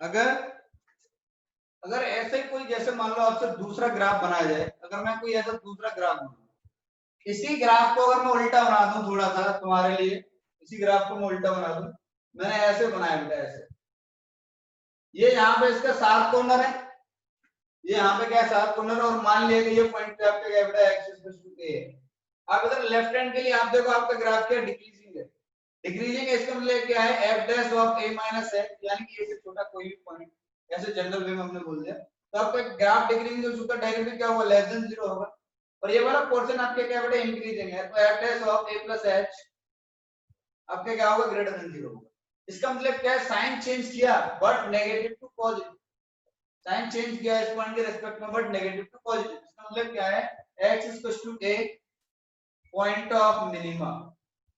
अगर अगर ऐसे कोई, जैसे मान लो आपसे दूसरा ग्राफ बनाया जाए, अगर मैं कोई ऐसा दूसरा ग्राफ बनाऊं, इसी ग्राफ को अगर मैं उल्टा बना दूं थोड़ा सा तुम्हारे लिए, इसी ग्राफ को मैं उल्टा बना दूं, मैंने ऐसे बनाया बेटा, ऐसे, ये यहाँ पे इसका शार्प कॉर्नर है, ये यहाँ पे क्या है, शार्प कॉर्नर, और मान लिया कि ये पॉइंट पे आपका क्या बेटा, एक्स इक्वल टू ए है। अब इधर लेफ्ट हैंड के लिए आप देखो, आपका ग्राफ क्या डिक्रीजिंग है, डिक्रीजिंग है, इसका मतलब क्या है, F dash of a minus x, यानी कि ए से छोटा कोई भी पॉइंट, ऐसे जनरल वे में हमने बोल दिया, तो आपका ग्राफ डिक्रीजिंग है, उसका डेरिवेटिव क्या होगा, लेस देन 0 होगा, और ये वाला पोर्शन आपके क्या बेटा, इंक्रीजिंग है, तो F dash of A plus H आपका क्या होगा, ग्रेटर देन 0 होगा। इसका मतलब क्या है, साइन चेंज किया but negative to positive, sign change किया इस पॉइंट के रेस्पेक्ट में बट नेगेटिव टू पॉजिटिव, इसका मतलब क्या है, x equal to a point of minima,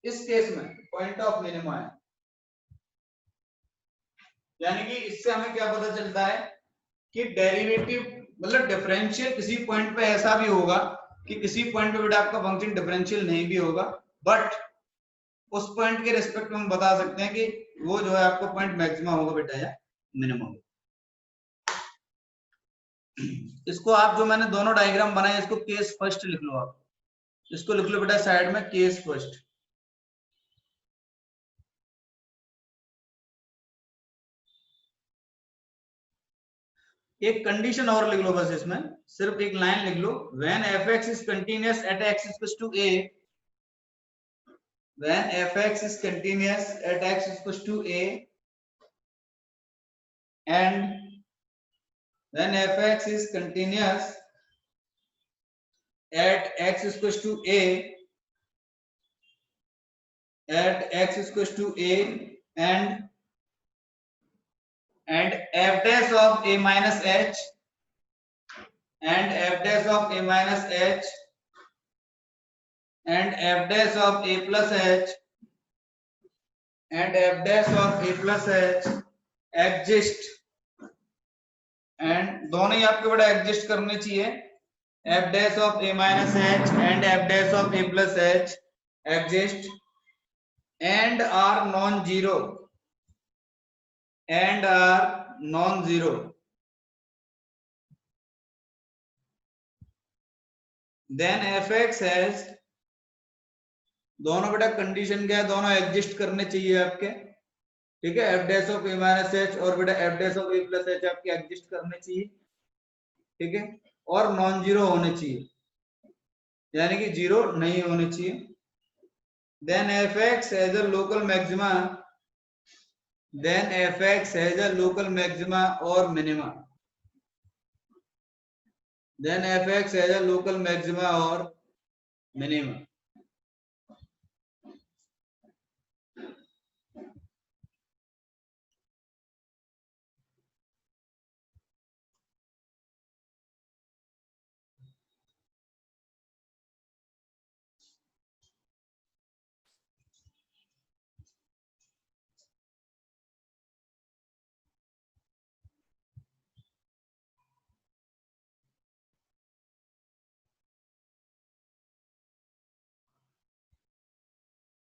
इस केस में पॉइंट ऑफ मिनिमा है, यानी कि इससे हमें क्या पता चलता है कि डेरिवेटिव मतलब डिफरेंशियल किसी पॉइंट पे ऐसा भी होगा कि किसी पॉइंट पे बेटा आपका फंक्शन डिफरेंशियल नहीं भी होगा, बट उस पॉइंट के रेस्पेक्ट में हम बता सकते हैं कि वो जो है आपका पॉइंट मैक्सिमा होगा बेटा या मिनिमम। इसको आप जो मैंने दोनों डायग्राम बनाए, इसको केस फर्स्ट लिख लो, आप इसको लिख लो बेटा साइड में, केस फर्स्ट। एक कंडीशन और लिख लो बस, इसमें सिर्फ एक लाइन लिख लो, when fx is continuous at x equals to a, when fx is continuous at x equals to a and when fx is continuous at x equals to a, at x equals to a and f dash of a minus h and f dash of a minus h and f dash of a plus h and f dash of a plus h exist, and दोनों ही आपके बड़ा exist करने चाहिए, f dash of a minus h and f dash of a plus h exist and are non-zero and are non-zero, then fx has, दोनों बेटा condition क्या है, दोनों एग्जिस्ट करने चाहिए आपके, ठीक है, F dash of a minus H और बेटा F dash of A plus H आपके एग्जिस्ट करने चाहिए, ठीक है, और नॉन जीरो होने चाहिए, यानी कि जीरो नहीं होने चाहिए, then f x has a local maxima, then f x has a local maxima और minima, then f x has a local maxima और मिनिमा।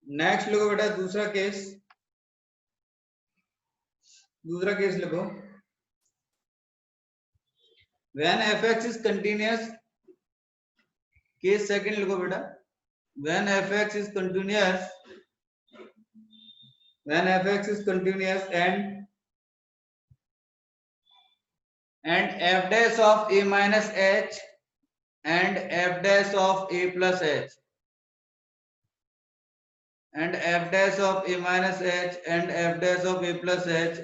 नेक्स्ट लिखो बेटा दूसरा केस, दूसरा केस लिखो, when fx is continuous, case second लिखो बेटा, when fx is continuous, when fx is continuous and f dash of a minus h and f dash of a plus h and f dash of a minus h and f dash of a plus h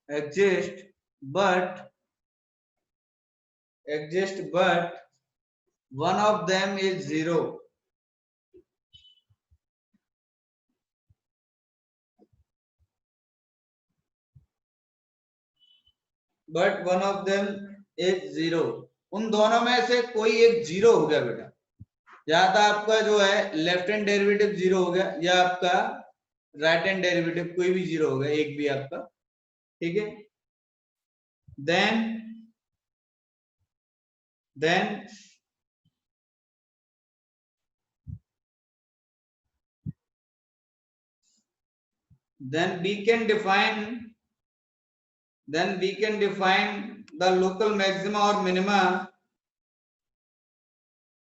exist but one of them is zero, but one of them is zero, उन दोनों में से कोई एक zero हो गया बेटा, या तो आपका जो है लेफ्ट हैंड डेरिवेटिव जीरो हो गया या आपका राइट हैंड डेरिवेटिव कोई भी जीरो हो गया, एक भी आपका, ठीक है, then then we can define the local maxima or minima.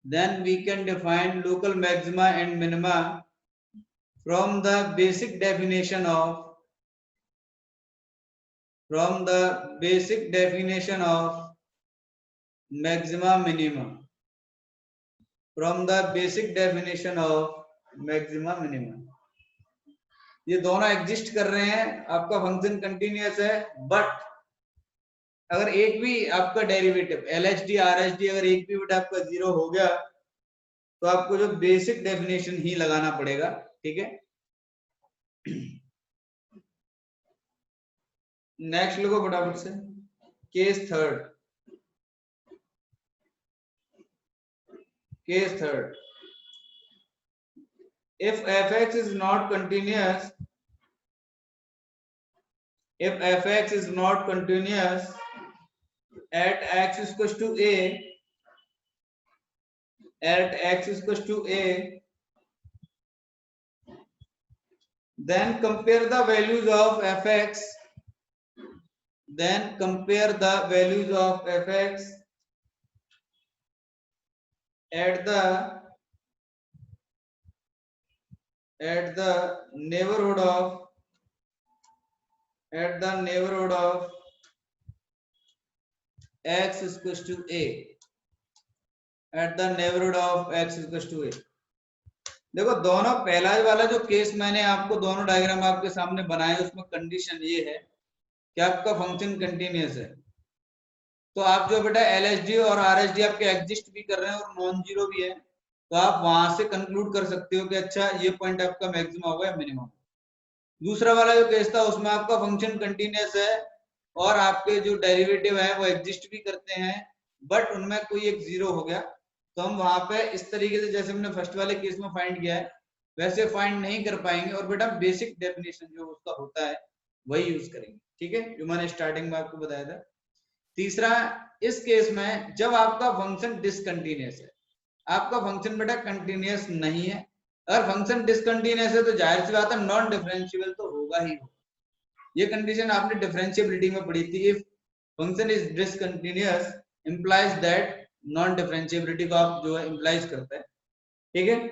Then we can define local maxima and minima from the basic definition of maxima minima. From the basic definition of maxima minima. ये दोनों exist कर रहे हैं, आपका function continuous है, but अगर एक भी आपका डेरिवेटिव LHD RHD अगर एक भी बेटा आपका 0 हो गया तो आपको जो बेसिक डेफिनेशन ही लगाना पड़ेगा, ठीक है। नेक्स्ट लिखो फटाफट से, case third. if fx is not continuous at x is equals to a, then compare the values of fx at the neighborhood of x is equals to a, देखो दोनों पहला वाला जो केस मैंने आपको दोनों डायग्राम आपके सामने बनाए उसमें कंडीशन ये है कि आपका फंक्शन कंटिन्यूअस है, तो आप जो बेटा LHD और RHD आपके एग्जिस्ट भी कर रहे हैं और नॉन जीरो भी है, तो आप वहां से कंक्लूड कर सकते हो कि अच्छा ये पॉइंट आपका मैक्सिमम होगा या मिनिमम। दूसरा वाला जो केस था उसमें आपका फंक्शन कंटिन्यूअस है और आपके जो डेरिवेटिव है वो एग्जिस्ट भी करते हैं, बट उनमें कोई एक 0 हो गया, तो हम वहां पे इस तरीके से जैसे हमने फर्स्ट वाले केस में फाइंड किया है वैसे फाइंड नहीं कर पाएंगे, और बेटा बेसिक डेफिनेशन जो उसका होता है वही यूज करेंगे, ठीक है, जो मैंने स्टार्टिंग में आपको बताया था। तीसरा, इस केस में जब आपका फंक्शन डिसकंटिन्यूअस है, आपका फंक्शन बेटा कंटिन्यूअस नहीं है, अगर फंक्शन डिसकंटिन्यूअस है तो जाहिर सी बात है नॉन डिफरेंशिएबल तो होगा ही होगा। ये कंडीशन आपने डिफरेंशिएबिलिटी में पढ़ी थी, if function is discontinuous implies that non differentiability को आप जो है इंप्लाइज करता है, ठीक है।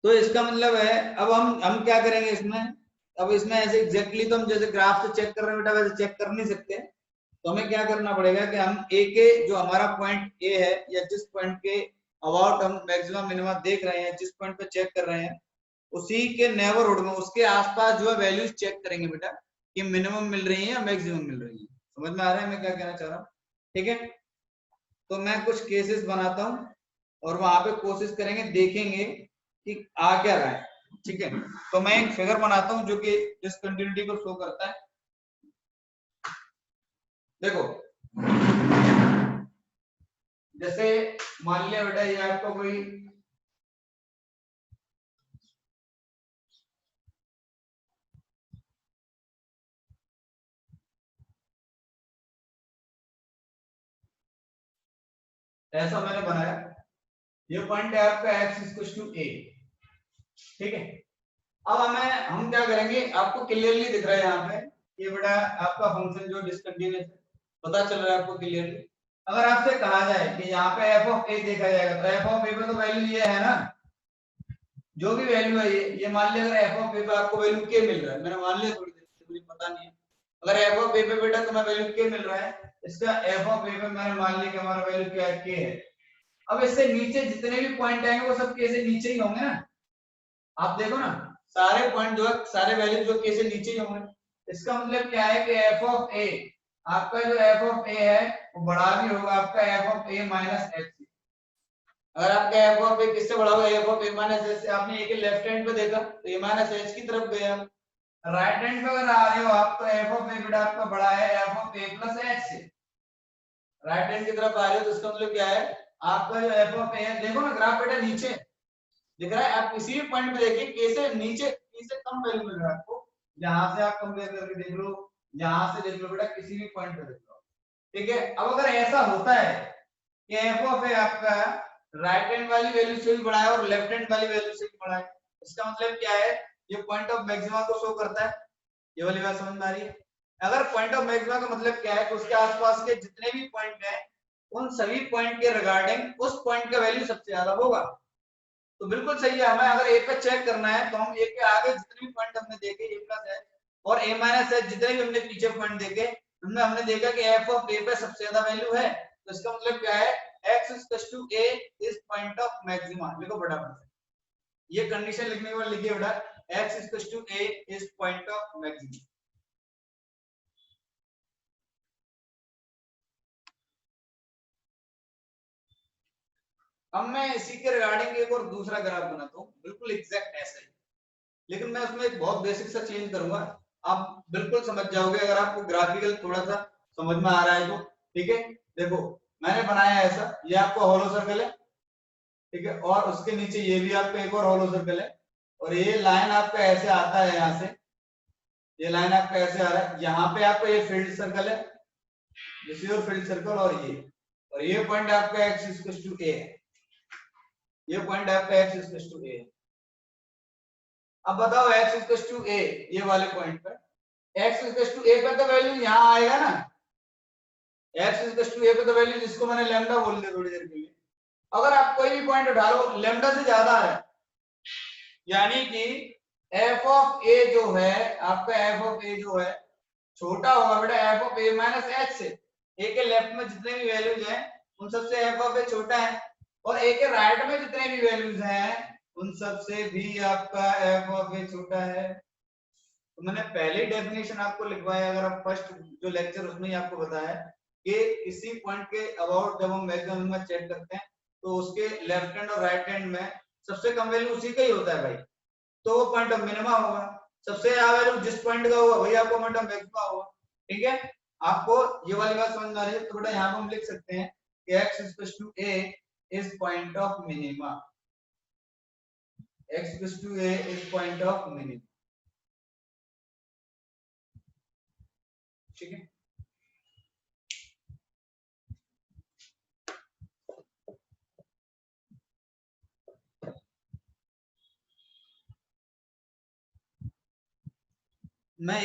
तो इसका मतलब है अब हम क्या करेंगे इसमें, अब इसमें ऐसे एग्जैक्टली तो हम जैसे ग्राफ से चेक कर रहे हैं बेटा वैसे चेक कर नहीं सकते, तो हमें क्या करना पड़ेगा कि हम ए के जो हमारा पॉइंट ए है या जिस पॉइंट के अबाउट हम मैक्सिमम मिनिमम देख रहे हैं, जिस पॉइंट पे चेक कर रहे हैं उसी के नेबरहुड में उसके आसपास जो है वैल्यूज चेक करेंगे बेटा कि मिनिमम मिल रही है या मैक्सिमम मिल रही है। समझ में आ रहा है मैं क्या कहना चाह रहा हूँ, ठीक है। तो मैं कुछ केसेस बनाता हूँ और वहां पे कोशिश करेंगे, देखेंगे कि आ क्या रहा है, ठीक है। तो मैं एक फिगर बनाता हूँ जो कि डिसकंटिन्यूटी को शो करता है। देखो जैसे मान लिया बेटा ये आपको कोई ऐसा मैंने बनाया, ये पॉइंट है आपका x इक्वल टू a, ठीक है। अब हम क्या करेंगे, आपको क्लियरली दिख रहा है यहाँ पे ये बेटा आपका फंक्शन जो डिसकंटिन्यूअस है, पता चल रहा है आपको क्लियरली। अगर आपसे कहा जाए कि यहाँ पे f ऑफ a देखा जाएगा तो f ऑफ a पे तो वैल्यू ये है ना, जो भी वैल्यू है ये मान लिया अगर f ऑफ a पे आपको वैल्यू k मिल रहा है, मैंने मान लिया थोड़ी देर मुझे पता नहीं है, अगर f ऑफ a पे बेटा तुम्हें वैल्यू k मिल रहा है, इसका f ऑफ a पे मैंने मान लिया कि हमारा वैल्यू क्या है, k है। अब इससे नीचे जितने भी पॉइंट आएंगे वो सब k से नीचे ही होंगे ना, आप देखो ना सारे पॉइंट जो है सारे वैल्यू जो k से नीचे ही होंगे, इसका मतलब क्या है कि f ऑफ a आपका जो f ऑफ a है वो बड़ा भी होगा आपका f of a minus h। अगर आपका f ऑफ a किससे बड़ा होगा, f of a minus h से। आपने a के लेफ्ट हैंड पे देखा तो a माइनस h की तरफ गए, आप राइट हैंड पे अगर आ रहे हो आप तो f ऑफ a बेटा आपका बड़ा है f of a plus h से, राइट हैंड की तरफ आ रहे हो तो इसका मतलब क्या है आपका जो f ऑफ a है, देखो ना ग्राफ बेटा नीचे दिख रहा है, आप किसी भी पॉइंट पे देखिए k से नीचे k से कम वैल्यू मिल रहा है आपको, यहां से आप कंपेयर करके देख लो, यहां से देख लो बेटा किसी भी पॉइंट पे देख लो, ठीक है। अब अगर ऐसा होता है कि f ऑफ a आपका राइट हैंड वाली वैल्यू से भी बड़ा है और लेफ्ट हैंड वाली वैल्यू से भी बड़ा है, इसका मतलब क्या है ये पॉइंट ऑफ मैक्सिमा को शो करता है। ये वाली बात समझ में आ रही है? अगर पॉइंट ऑफ मैक्सिमा का मतलब क्या है, तो उसके आसपास के जितने भी पॉइंट हैं उन सभी पॉइंट के रिगार्डिंग उस पॉइंट का वैल्यू सबसे ज्यादा होगा। तो बिल्कुल सही है, हमें अगर ए पे चेक करना है तो हम ए के आगे जितने भी पॉइंट हमने देखे ए प्लस एच और ए माइनस एच जितने भी हमने पीछे पॉइंट देखे उनमें हमने देखा कि एफ ऑफ ए पे सबसे ज्यादा वैल्यू है, तो इसका मतलब क्या है, x equals to a is point of maxima. लिखो फटाफट से ये कंडीशन लिखने के बाद लिखिए बेटा, x equals to a is point of maxima. अब मैं इसी के रिगार्डिंग एक और दूसरा ग्राफ बनाता हूँ, बिल्कुल एग्जैक्ट ऐसा ही, लेकिन मैं उसमें एक बहुत बेसिक सा चेंज करूंगा, आप बिल्कुल समझ जाओगे अगर आपको ग्राफिकल थोड़ा सा समझ में आ रहा है तो। ठीक है, देखो मैंने बनाया ऐसा, ये आपका हॉलो सर्कल है, ठीक है, और उसके नीचे ये भी आपका एक और हॉलो सर्कल है, और ये लाइन आपका ऐसे आता है, यहाँ से ये लाइन आपका ऐसे आ रहा है, यहाँ पे आपका ये फील्ड सर्कल है, this is your field circle, और ये पॉइंट आपका x इक्वल्स टू a है, ये पॉइंट आपका x इक्वल्स टू a है। अब बताओ x इक्वल्स टू a, ये वाले पॉइंट पर x इक्वल्स टू a पे तो वैल्यू यहाँ आएगा ना, x इक्वल्स टू a पे तो वैल्यू जिसको मैंने लैम्डा बोल दिया थोड़ी देर के लिए, अगर आप कोई भी पॉइंट उठा लो लैम्डा से ज्यादा है, यानी कि f ऑफ a जो है आपका, f ऑफ a जो है छोटा होगा बेटा f of a minus h से, a के लेफ्ट में जितने भी वैल्यूज हैं उन सबसे f ऑफ a छोटा है, और a के राइट में जितने भी वैल्यूज हैं उन सबसे भी आपका f ऑफ a छोटा है। तो मैंने पहली डेफिनेशन आपको लिखवाया, अगर आप फर्स्ट जो लेक्चर उसमें ही आपको बताया कि किसी पॉइंट के अबाउट जब हम मैक्सिमम में चेक करते हैं तो उसके लेफ्ट हैंड और राइट हैंड में सबसे कम वैल्यू उसी का ही होता है भाई, तो वो पॉइंट ऑफ मिनिमा होगा, सबसे ज्यादा वैल्यू जिस पॉइंट का होगा वही आपको पॉइंट ऑफ मैक्सिमा होगा। ठीक है, आपको ये वाली बात समझ में आ रही है? तो बेटा यहाँ पे हम लिख सकते हैं कि x equals to a is point of minima, x equals to a is point of minima. ठीक है, मैं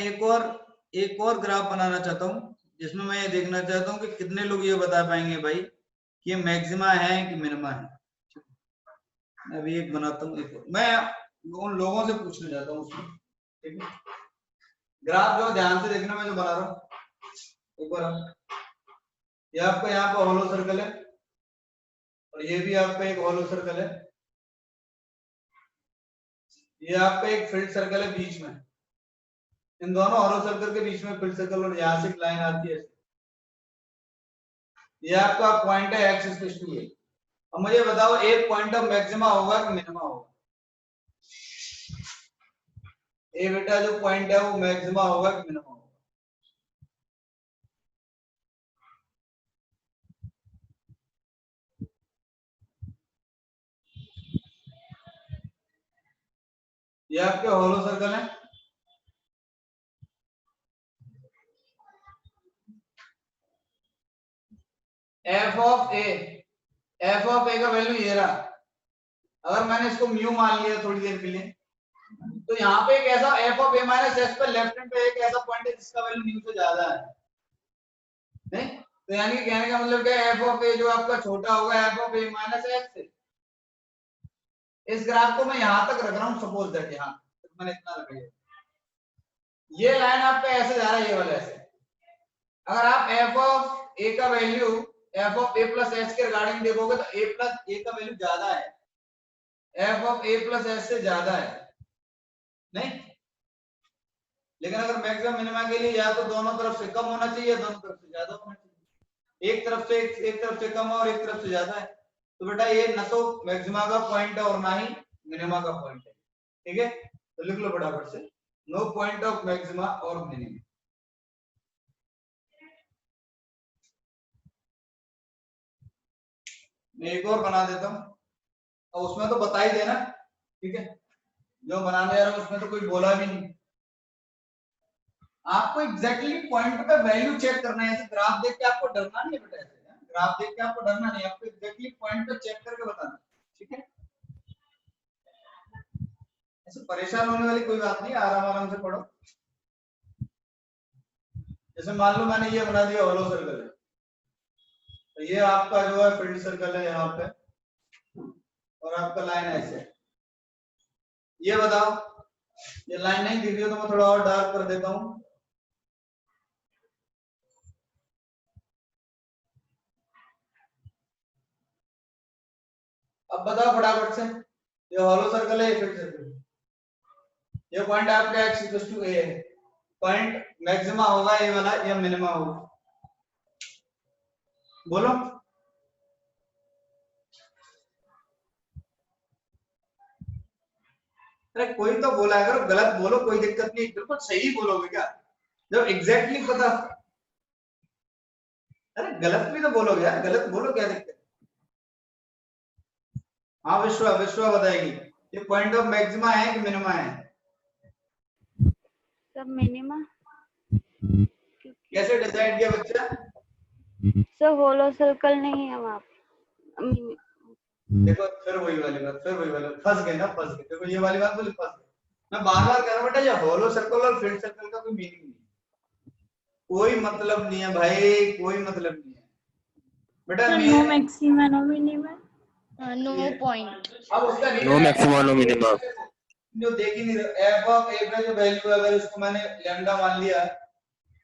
एक और ग्राफ बनाना चाहता हूँ जिसमें मैं ये देखना चाहता हूँ कि कितने लोग ये बता पाएंगे भाई कि ये मैक्सिमा है कि मिनिमा है। मैं अभी एक बनाता हूँ, एक मैं उन लोगों से पूछना चाहता हूँ उसमें। ठीक है, ग्राफ जो ध्यान से देखना, मैं जो बना रहा हूँ ऊपर, ये आपका यहाँ पर हॉलो सर्कल है और ये भी आपका एक हॉलो सर्कल है, ये आपका एक फील्ड सर्कल है बीच में, इन दोनों हॉलो सर्कल के बीच में फील्ड सर्कल, और यहाँ से एक लाइन आती है, ये आपका पॉइंट है x इक्वल्स टू a। अब मुझे बताओ एक पॉइंट ऑफ मैक्सिमा होगा कि मिनिमा होगा? ए बेटा जो पॉइंट है वो मैक्सिमा होगा कि मिनिमा होगा? ये आपके हॉलो सर्कल है, एफ ऑफ ए का वैल्यू ये रहा, अगर मैंने इसको म्यू मान लिया थोड़ी देर के लिए, तो यहाँ पे एक ऐसा F of a minus S पे लेफ्ट हैंड पे एक ऐसा पॉइंट है जिसका वैल्यू म्यू से ज्यादा है, नहीं? तो यानी कि कहने का मतलब क्या है, एफ ऑफ ए जो आपका छोटा होगा F of a minus S से। इस ग्राफ को मैं यहाँ तक रख रहा हूँ, सपोज दैट यहाँ मैंने इतना रख लिया, ये लाइन आपका ऐसे जा रहा है, ये वाला ऐसे, अगर आप एफ ऑफ ए का value F of A plus S के रिगार्डिंग देखोगे तो ए प्लस ए का वैल्यू ज्यादा है, f of A plus S से ज्यादा है, नहीं? लेकिन अगर मैक्सिमम मिनिमा के लिए या तो दोनों तरफ से कम होना चाहिए, दोनों तरफ से ज्यादा होना चाहिए, एक तरफ से एक तरफ से कम और एक तरफ से ज्यादा है, तो बेटा ये न तो मैक्सिमा का पॉइंट है और ना ही मिनिमा का पॉइंट है। ठीक है, तो लिख लो फटाफट से, नो पॉइंट ऑफ मैक्सिमा और मिनिमा। मैं एक और बना देता हूँ, अब उसमें तो बता ही देना, ठीक है, जो बनाने जा रहा हूँ उसमें तो कोई बोला भी नहीं, आपको एग्जैक्टली पॉइंट पे वैल्यू चेक करना है, ऐसे ग्राफ देख के आपको डरना नहीं है बेटा, ऐसे ग्राफ देख के आपको डरना नहीं, आपको एग्जैक्टली पॉइंट पे चेक करके बताना, ठीक है? ऐसे परेशान होने वाली कोई बात नहीं, आराम आराम से पढ़ो। जैसे मान लो मैंने ये बना दिया होलो सर्कल है, तो ये आपका जो है फील्ड सर्कल है यहाँ पे, और आपका लाइन ऐसे है। ये बताओ, ये लाइन नहीं दिख रही तो मैं थोड़ा और डार्क कर देता हूँ। अब बताओ फटाफट से, ये होलो सर्कल है, ये फील्ड सर्कल, ये पॉइंट आपका x इक्वल टू a है, पॉइंट मैक्सिमा होगा ये वाला या मिनिमा होगा, बोलो। अरे कोई तो बोला है, करो गलत बोलो कोई दिक्कत नहीं, बिल्कुल सही बोलोगे क्या जब एग्जैक्टली पता। अरे गलत भी तो बोलोगे यार, गलत बोलो, क्या दिक्कत। हाँ विश्वा, विश्वा बताएगी, ये पॉइंट ऑफ मैक्सिमा है कि मिनिमा है? सब मिनिमा। कैसे डिसाइड किया बच्चा? सर होलो सर्कल नहीं है वहाँ पे। देखो फिर वही वाली बात, फिर वही वाली बात, फंस गए ना, फंस गए। देखो ये वाली बात बोली, फंस गए। मैं बार बार कह रहा हूँ बेटा, ये होलो सर्कल और फील्ड सर्कल का कोई मीनिंग नहीं, कोई मतलब नहीं है भाई, कोई मतलब नहीं है बेटा। No maxima no minima, no point. अब उसका नो मैक्सिमा नो मिनिमा। जो देख ही नहीं रहे, एफ ऑफ ए का जो वैल्यू है, अगर उसको मैंने लैम्डा मान लिया,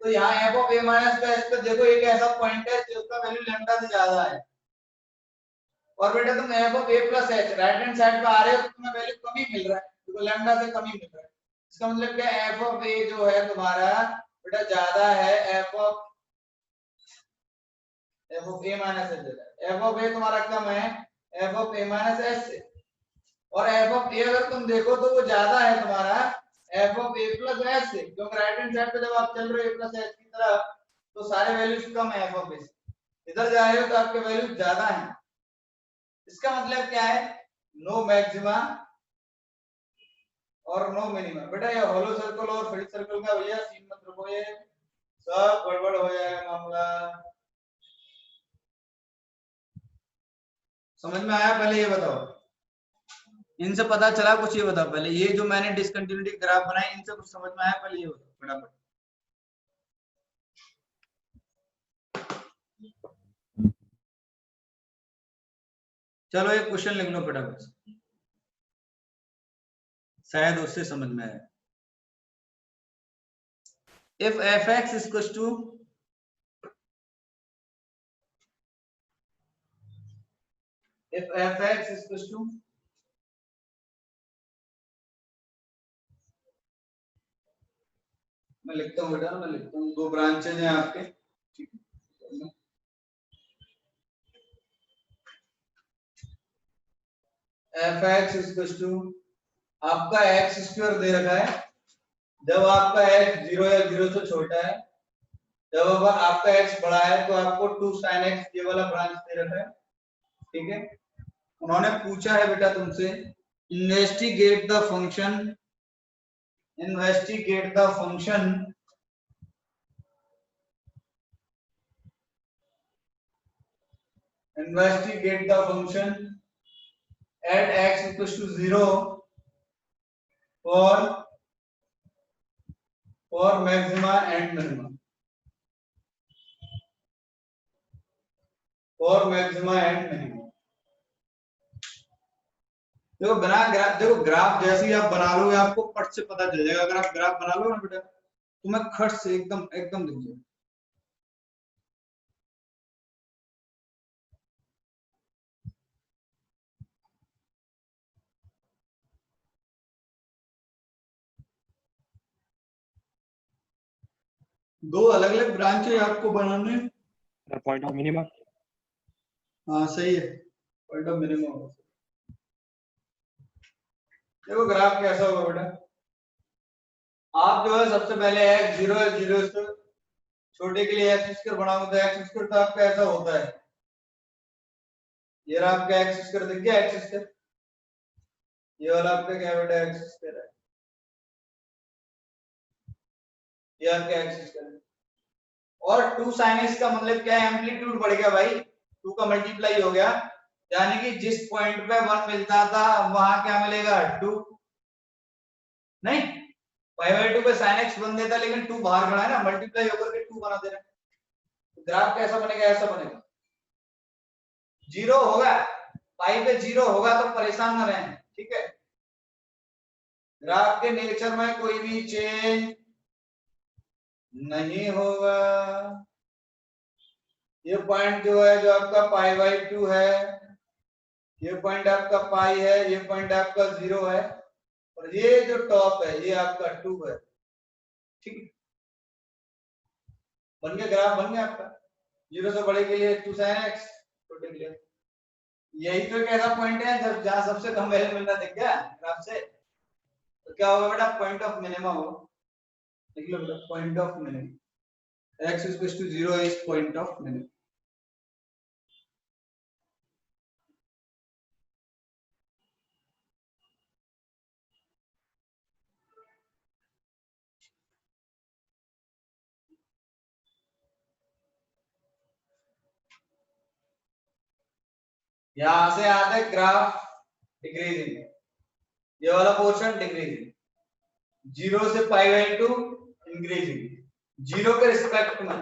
तो यहाँ एफ ऑफ ए माइनस का इस पे देखो एक ऐसा पॉइंट है जिसका वैल्यू लैम्डा से ज्यादा है, और बेटा तुम F of A plus H right hand side पे आ रहे हो तो तुम्हें वैल्यू कम ही मिल रहा है, देखो लैम्डा से कम ही मिल रहा है। इसका मतलब क्या है, एफ ऑफ ए जो है तुम्हारा बेटा ज्यादा है f of a minus h, f of a तुम्हारा कम है f of a minus h से, और एफ ऑफ ए अगर तुम देखो तो वो ज्यादा है तुम्हारा F of A plus H से, क्योंकि राइट हैंड साइड पे जब आप चल रहे हो ए प्लस एच की तरफ तो सारे वैल्यूज कम है एफ ऑफ ए से, इधर जा रहे हो तो आपके वैल्यू ज्यादा है। इसका मतलब क्या है, नो मैक्सिमा और नो मिनिमा। बेटा ये होलो सर्कल और फील्ड सर्कल का भैया सीन मत रखो, ये सब गड़बड़ हो जाएगा मामला। समझ में आया? पहले ये बताओ, इनसे पता चला कुछ? ये बताओ पहले, ये जो मैंने डिसकंटिन्यूटी ग्राफ बनाए इनसे कुछ समझ में आया? पहले ये बताओ फटाफट। चलो एक क्वेश्चन लिख लो फटाफट, शायद उससे समझ में आए। If fx is equals to if fx is equals to मैं लिखता हूँ बेटा, मैं लिखता हूँ, दो ब्रांचेज हैं आपके, fx is equals to आपका x स्क्वायर दे रखा है, जब आपका x 0 या 0 से छोटा है, जब आपका x बड़ा है तो आपको 2 sin x ये वाला ब्रांच दे रखा है, ठीक है। उन्होंने पूछा है बेटा तुमसे, investigate the function, investigate the function investigate the function at x equals to 0 for maxima and minima, for maxima and minima। देखो बना ग्राफ, देखो ग्राफ जैसे ही आप बना लोगे आपको फट से पता चल जाएगा। अगर आप ग्राफ बना लो ना बेटा, तुम्हें खट से एकदम एकदम दिख जाएगा। दो अलग अलग ब्रांच है आपको बनाने, पॉइंट ऑफ मिनिमा। हाँ सही है, पॉइंट ऑफ मिनिमा। देखो ग्राफ कैसा होगा बेटा, आप जो है सबसे पहले x 0 है 0 से छोटे के लिए x स्क्वायर बनाओगे तो x स्क्वायर तो आपका ऐसा होता है, ये रहा आपका x स्क्वायर, दिख गया x स्क्वायर, ये वाला आपका क्या बेटा x स्क्वायर है, ये आपका x स्क्वायर है। और 2 sin x का मतलब क्या है, एम्पलीट्यूड बढ़ गया भाई, 2 का मल्टीप्लाई हो गया, यानी कि जिस पॉइंट पे 1 मिलता था वहां क्या मिलेगा 2, नहीं, पाई बाई 2 पे sin x बन देता, लेकिन 2 बाहर खड़ा है ना, मल्टीप्लाई होकर के 2 बना दे रहा है। तो ग्राफ कैसा बनेगा? ऐसा बनेगा, 0 होगा, पाई पे 0 होगा तो परेशान न रहें, ठीक है। ग्राफ के नेचर में कोई भी चेंज नहीं होगा। ये पॉइंट जो है, जो आपका पाई बाई 2 है, ये पॉइंट आपका पाई है, ये पॉइंट आपका 0 है, और ये जो टॉप है ये आपका 2 है, ठीक है। बन गया, ग्राफ बन गया आपका। 0 से बड़े के लिए 2 sin x, तो देख लिया। यही तो एक ऐसा पॉइंट है जब जहां सबसे कम वैल्यू मिलना दिख गया ग्राफ से, तो क्या होगा बेटा? पॉइंट ऑफ मिनिमम हो। देख लो बेटा, point of minimum, x equals to 0 is point of minimum. यहां से आते ग्राफ डिक्रीजिंग, ये वाला पोर्शन डिक्रीजिंग, 0 से पाई बाई 2 इंक्रीजिंग, 0 के रिस्पेक्ट में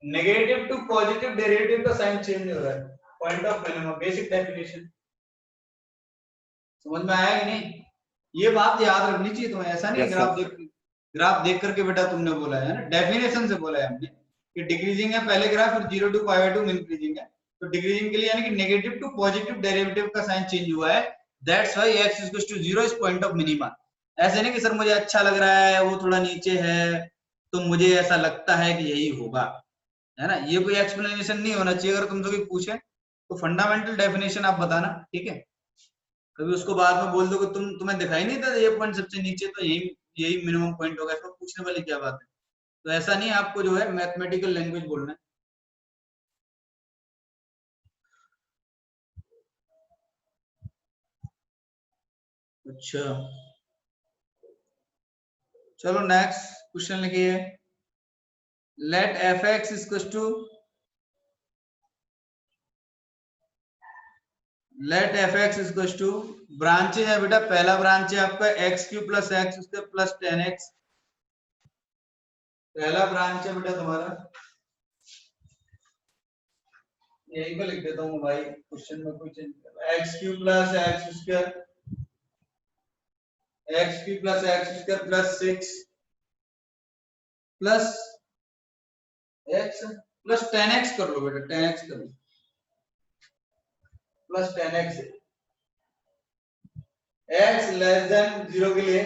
नेगेटिव टू पॉजिटिव डेरिवेटिव का साइन चेंज हो रहा है, point of minimum, basic definition. समझ में आया कि नहीं? ये बात याद रखनी चाहिए तुम्हें, ऐसा नहीं Yes, ग्राफ देख करके बेटा तुमने बोला है ना, डेफिनेशन से बोला है हमने कि डिक्रीजिंग है पहले ग्राफ, फिर 0 टू पाई बाई 2 इंक्रीजिंग है। तो डिक्रीजिंग के लिए यानी कि नेगेटिव टू पॉजिटिव डेरिवेटिव का साइन चेंज हुआ है, that's why x equals to 0 is point of minima. ऐसे नहीं कि सर मुझे अच्छा लग रहा है, वो थोड़ा नीचे है, तो मुझे ऐसा लगता है कि यही होगा, है ना। ये कोई एक्सप्लेनेशन नहीं होना चाहिए। अगर तुमसे कोई पूछे तो फंडामेंटल डेफिनेशन आप बताना, ठीक है। कभी उसको बाद में बोल दो कि तुम्हें दिखाई नहीं था ये पॉइंट सबसे नीचे, तो यही यही मिनिमम पॉइंट होगा, इसमें पूछने वाली क्या बात है। तो ऐसा नहीं, आपको जो है मैथमेटिकल लैंग्वेज बोलना है। अच्छा, चलो नेक्स्ट क्वेश्चन लिखिए। Let F X equal to, let F X equal to, branches है बेटा, पहला ब्रांच है आपका एक्स क्यू प्लस एक्स उसके प्लस 10x, पहला ब्रांच है बेटा तुम्हारा, यही पे लिख देता हूँ भाई, क्वेश्चन में कोई change, x cube plus x square, x cube plus x square plus 6 plus x plus 10x कर लो बेटा, 10x कर लो, plus 10x, x less than 0 के लिए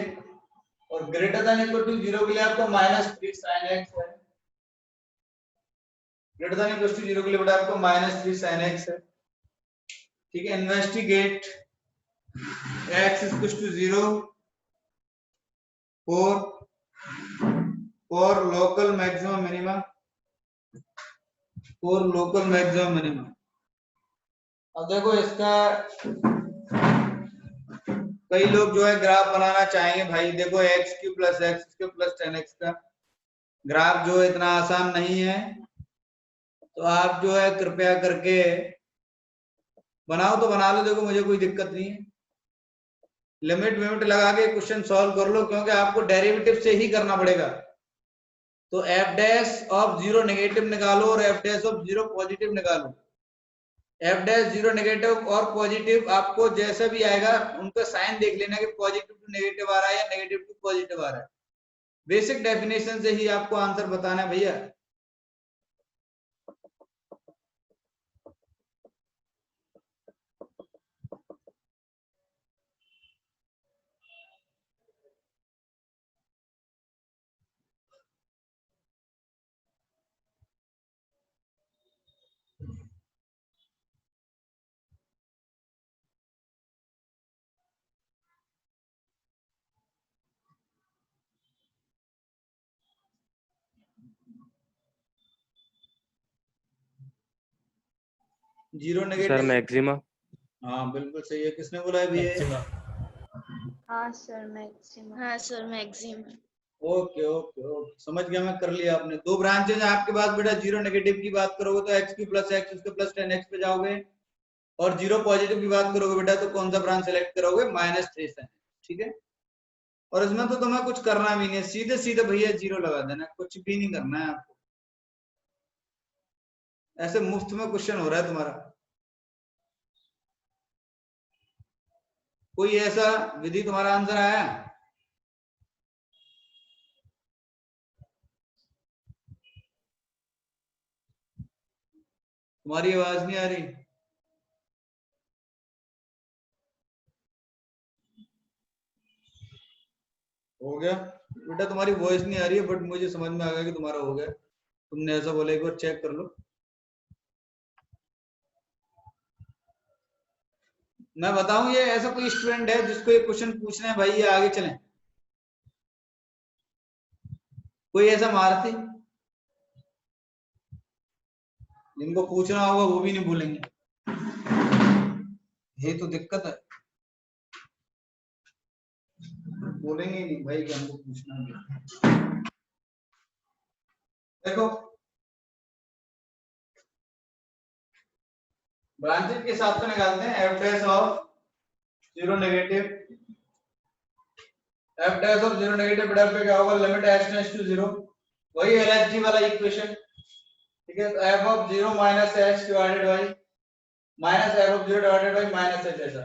और ग्रेटर देन इक्वल टू 0 के लिए आपको माइनस 3 sin x है, ग्रेटर देन इक्वल टू 0 के लिए बेटा आपको माइनस 3 sin x है, ठीक है। Investigate x equal to 0 for local maximum minimum, for local maximum minimum. अब देखो इसका कई लोग जो है ग्राफ बनाना चाहेंगे भाई, देखो x cube plus x square plus 10x का ग्राफ जो इतना आसान नहीं है, तो आप जो है कृपया करके बनाओ तो बना लो, देखो मुझे कोई दिक्कत नहीं है, लिमिट विमिट लगा के क्वेश्चन सॉल्व कर लो, क्योंकि आपको डेरिवेटिव से ही करना पड़ेगा। तो एफ डैश ऑफ 0 नेगेटिव निकालो और एफ डैश ऑफ 0 पॉजिटिव निकालो। एफ डैश 0 नेगेटिव और पॉजिटिव आपको जैसे भी आएगा उनका साइन देख लेना कि पॉजिटिव टू नेगेटिव आ रहा है या नेगेटिव टू पॉजिटिव आ रहा है। बेसिक डेफिनेशन से ही आपको आंसर बताना है भैया। Zero sir negative, maxima. हाँ बिल्कुल सही है। किसने बोला है भैया? हाँ सर मैक्सिमम। हाँ sir maximum. Okay okay okay, समझ गया मैं, कर लिया आपने। दो ब्रांचेज हैं आपके पास बेटा, जीरो नेगेटिव की बात करोगे तो एक्स क्यू प्लस एक्स उसके प्लस 10x पे जाओगे, और जीरो पॉजिटिव की बात करोगे बेटा तो कौन सा ब्रांच सेलेक्ट करोगे? -3 sin, ठीक है। और इसमें तो तुम्हें कुछ करना भी नहीं है, सीधे सीधे भैया जीरो लगा देना, कुछ भी नहीं करना है आपको। ऐसे मुफ्त में क्वेश्चन हो रहा है तुम्हारा। कोई ऐसा विधि तुम्हारा आंसर आया? तुम्हारी आवाज नहीं आ रही। हो गया बेटा, तुम्हारी वॉइस नहीं आ रही है, बट मुझे समझ में आ गया कि तुम्हारा हो गया। तुमने ऐसा बोला, एक बार चेक कर लो। मैं बताऊं, ये ऐसा कोई स्टूडेंट है जिसको ये क्वेश्चन पूछना है भाई, ये आगे चलें? कोई ऐसा मारती जिनको पूछना होगा वो भी नहीं बोलेंगे, ये तो दिक्कत है। बोलेंगे ही नहीं भाई कि हमको पूछना है। देखो ब्रांचेस के हिसाब से निकालते हैं। F dash of zero negative, F dash of zero negative बड़ा पे क्या होगा, limit H tends to zero, वही एलएचजी वाला इक्वेशन, ठीक है। तो F of zero minus H divided by minus F of zero divided by minus H ऐसा।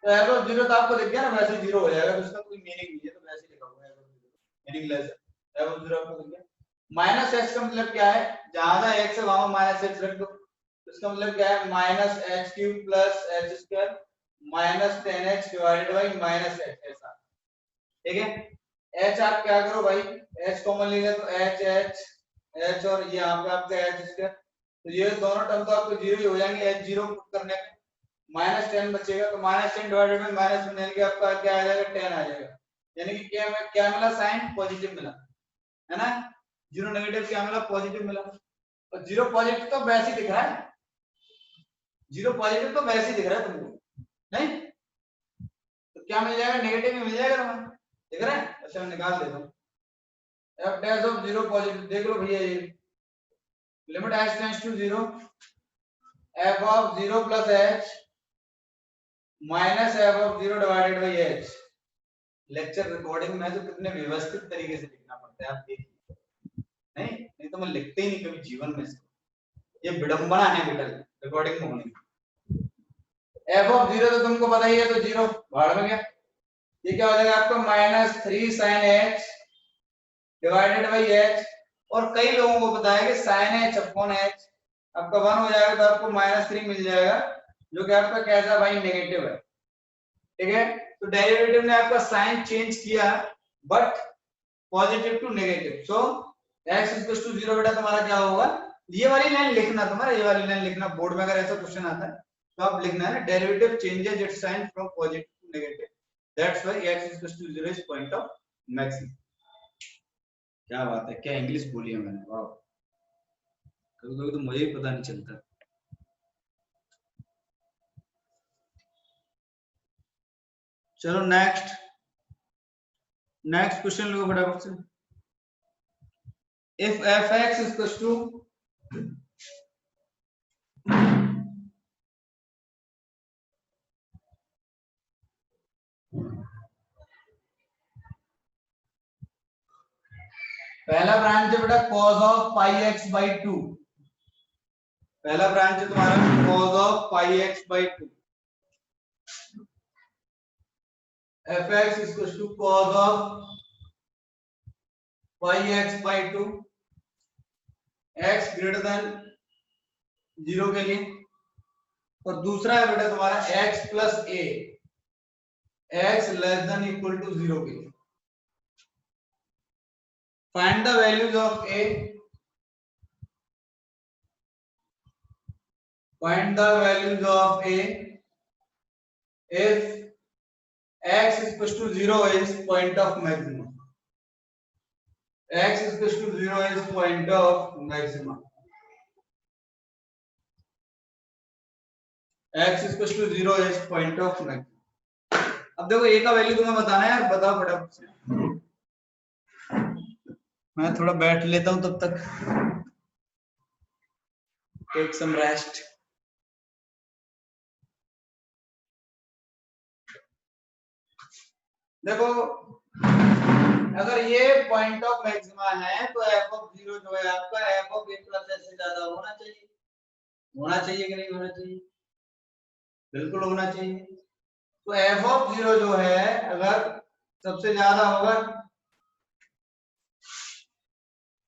तो एफ ऑफ जीरो तो आपको दिख गया ना, वैसे जीरो हो जाएगा, तो इसका कोई मीनिंग नहीं है, तो वैसे लिखा हुआ है एफ ऑफ जीरो मीनिंगलेस है। एफ ऑफ जीरो आपको दिख गया। माइनस एच का मतलब क्या है, जहां जहां एक्स है वहां माइनस एच रख दो, इसका मतलब क्या है, minus H cube plus H square minus 10h divided by minus H ऐसा, ठीक है। एच आप क्या करो भाई, एच कॉमन ले लो तो एच एच एच, और ये यहाँ पे आपका एच स्क्वायर, तो ये दोनों टर्म तो आपको जीरो ही हो जाएंगे। एच जीरो करने पे माइनस 10 बचेगा, तो माइनस 10 डिवाइडेड बाई माइनस 10 यानी कि आपका क्या आ जाएगा, 10 आ जाएगा। यानी कि क्या मिला, साइन पॉजिटिव मिला, है ना। जीरो नेगेटिव क्या मिला, पॉजिटिव मिला। और जीरो पॉजिटिव तो वैसे ही दिख रहा है, जीरो पॉजिटिव तो वैसे ही दिख रहा है तुमको, नहीं तो क्या मिल जाएगा, नेगेटिव में मिल जाएगा तुम्हें, दिख रहा है। अच्छा मैं निकाल देता हूँ। F dash of zero positive, देख लो भैया, ये limit H tends to zero, F of zero plus H minus F of zero divided by H. Lecture recording में तो कितने व्यवस्थित तरीके से लिखना पड़ता है, आप देखिए। नहीं तो मैं लिखते ही नहीं कभी जीवन में, ये विडंबना है बेटा रिकॉर्डिंग में होने। एफ ऑफ जीरो तो तुमको पता ही है, तो जीरो भाड़ में गया। ये क्या हो जाएगा आपका, minus 3 sine H divided by H, और कई लोगों को पता है कि साइन एच अपॉन एच आपका 1 हो जाएगा, तो आपको -3 मिल जाएगा, जो कि आपका कैसा भाई, नेगेटिव है, ठीक है। तो डेरिवेटिव ने आपका साइन चेंज किया, but positive to negative, so x equal to 0 बेटा तुम्हारा क्या होगा, ये वाली लाइन लिखना तुम्हारा, ये वाली लाइन लिखना बोर्ड में, अगर ऐसा क्वेश्चन आता है तो आप लिखना है, derivative changes its sign from positive to negative, that's why x equal to 0 is point of maximum. क्या बात है, क्या इंग्लिश बोली है मैंने, वाह। कभी कभी तो मुझे ही पता नहीं चलता। चलो नेक्स्ट क्वेश्चन लो फटाफट से। If fx is equals to पहला ब्रांच है बेटा cos of pi X by 2, पहला ब्रांच है तुम्हारा cos of pi X by 2, fx is equals to cos of pi X by 2, x greater than 0 के लिए, और दूसरा है बेटा तुम्हारा x plus a, x less than equal to 0 के लिए। Find the values of a, find the values of a if x is equal to 0 is point of maximum, x is equal to 0 is point of maximum, x is equal to 0 is point of maximum। अब देखो a का value तुम्हें बताना है यार, बताओ फटाफट से, मैं थोड़ा बैठ लेता हूं तब तक, टेक सम रेस्ट। देखो अगर ये पॉइंट ऑफ मैक्सिमा है तो एफ ऑफ जीरो जो है आपका F of A plus S से ज्यादा होना चाहिए। होना चाहिए कि नहीं होना चाहिए? बिल्कुल होना चाहिए। तो एफ ऑफ जीरो जो है अगर सबसे ज्यादा होगा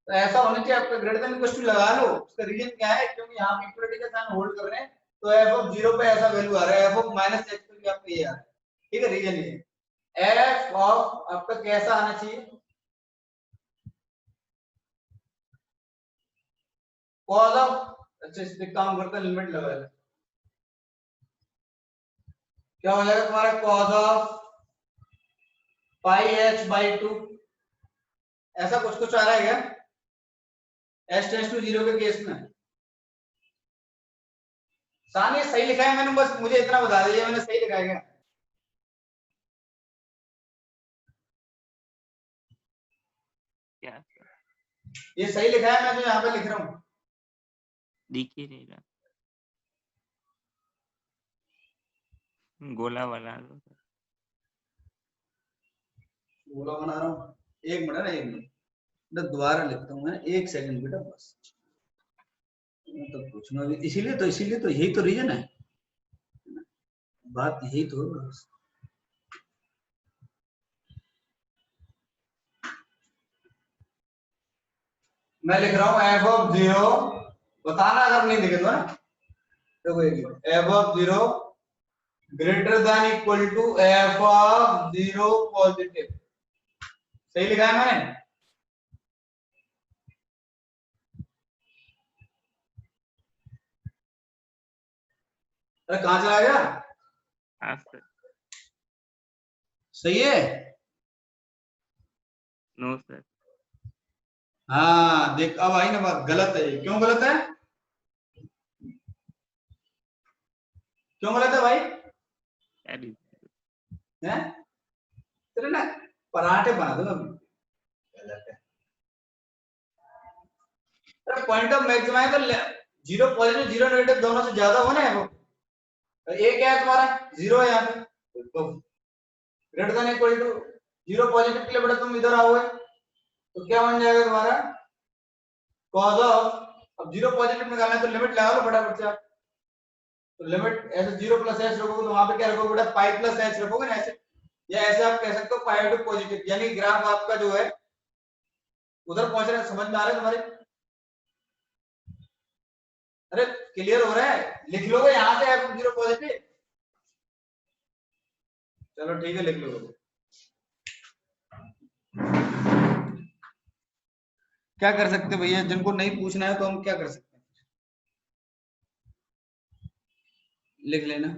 तो ऐसा होना चाहिए आपका ग्रेटर देन इक्वल टू लगा लो। उसका रीजन क्या है? क्योंकि यहाँ पे इक्वलिटी का साइन होल्ड कर रहे हैं तो एफ ऑफ जीरो पे ऐसा वैल्यू आ रहा है, एफ ऑफ माइनस एच पे भी आपका ये आ रहा है। ठीक है, रीजन ये एफ ऑफ आपका कैसा आना चाहिए? कॉज ऑफ, अच्छा इस पे काम करता है, लिमिट लगा ले। क्या हो जाएगा तुम्हारा? Cause of pi H by two, ऐसा कुछ कुछ आ रहा है क्या एस टेंस टू जीरो के केस में? सानी सही लिखा है मैंने, बस मुझे इतना बता दीजिए मैंने सही लिखा है क्या? क्या ये सही लिखा है, मैं जो यहाँ पे लिख रहा हूँ। दिख ही नहीं रहा, गोला बना दो। गोला बना रहा हूँ, एक मिनट ना, एक मिनट दोबारा लिखता हूँ मैं, एक सेकंड बेटा बस। तो पूछना भी इसीलिए तो यही तो रीजन है, बात यही तो है बस। मैं लिख रहा हूँ एफ ऑफ जीरो, बताना अगर नहीं दिखे तो ना। देखो F of zero greater than equal to F of zero positive, सही लिखा है मैंने? अरे कहाँ चला गया? हाँ सर। सही है? No sir. हाँ देख अब आई ना बात, गलत है। क्यों गलत है? क्यों गलत है भाई? हैं? तेरे ना पराठे बना दो अभी। गलत है। अरे पॉइंट ऑफ मैक्सिमा है तो जीरो पॉजिटिव जीरो नेगेटिव दोनों से ज्यादा होना है वो। ए क्या है तुम्हारा? जीरो है यहाँ पे, तो greater than equal to zero positive के लिए बेटा तुम इधर आओगे तो क्या बन जाएगा तुम्हारा? कॉज ऑफ, अब जीरो पॉजिटिव निकालना है तो लिमिट लगा लो फटाफट से आप। तो लिमिट ऐसे जीरो प्लस एच रखोगे तो वहां पे क्या रखोगे बेटा? पाई प्लस एच रखोगे ना ऐसे, या ऐसे आप कह सकते हो पाई टू पॉजिटिव, यानी ग्राफ आपका जो है उधर पहुंच रहा है। समझ में आ रहा है तुम्हारे? अरे क्लियर हो रहा है? लिख लोगे यहाँ से एफ जीरो पॉजिटिव? चलो ठीक है लिख लो। क्या कर सकते हैं भैया, जिनको नहीं पूछना है तो हम क्या कर सकते हैं, लिख लेना।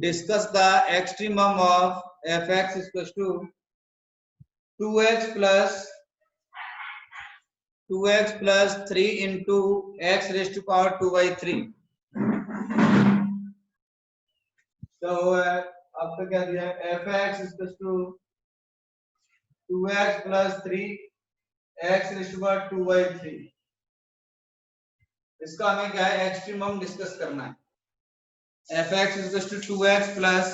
Discuss the extremum of F X equal to 2x plus 3 into x raised to power 2 by 3। तो आपका क्या दिया है? F X equal to 2x plus 3 x raised to power 2 by 3। इसका हमें क्या है? एक्सट्रीमम डिस्कस करना है। F X equal to 2x plus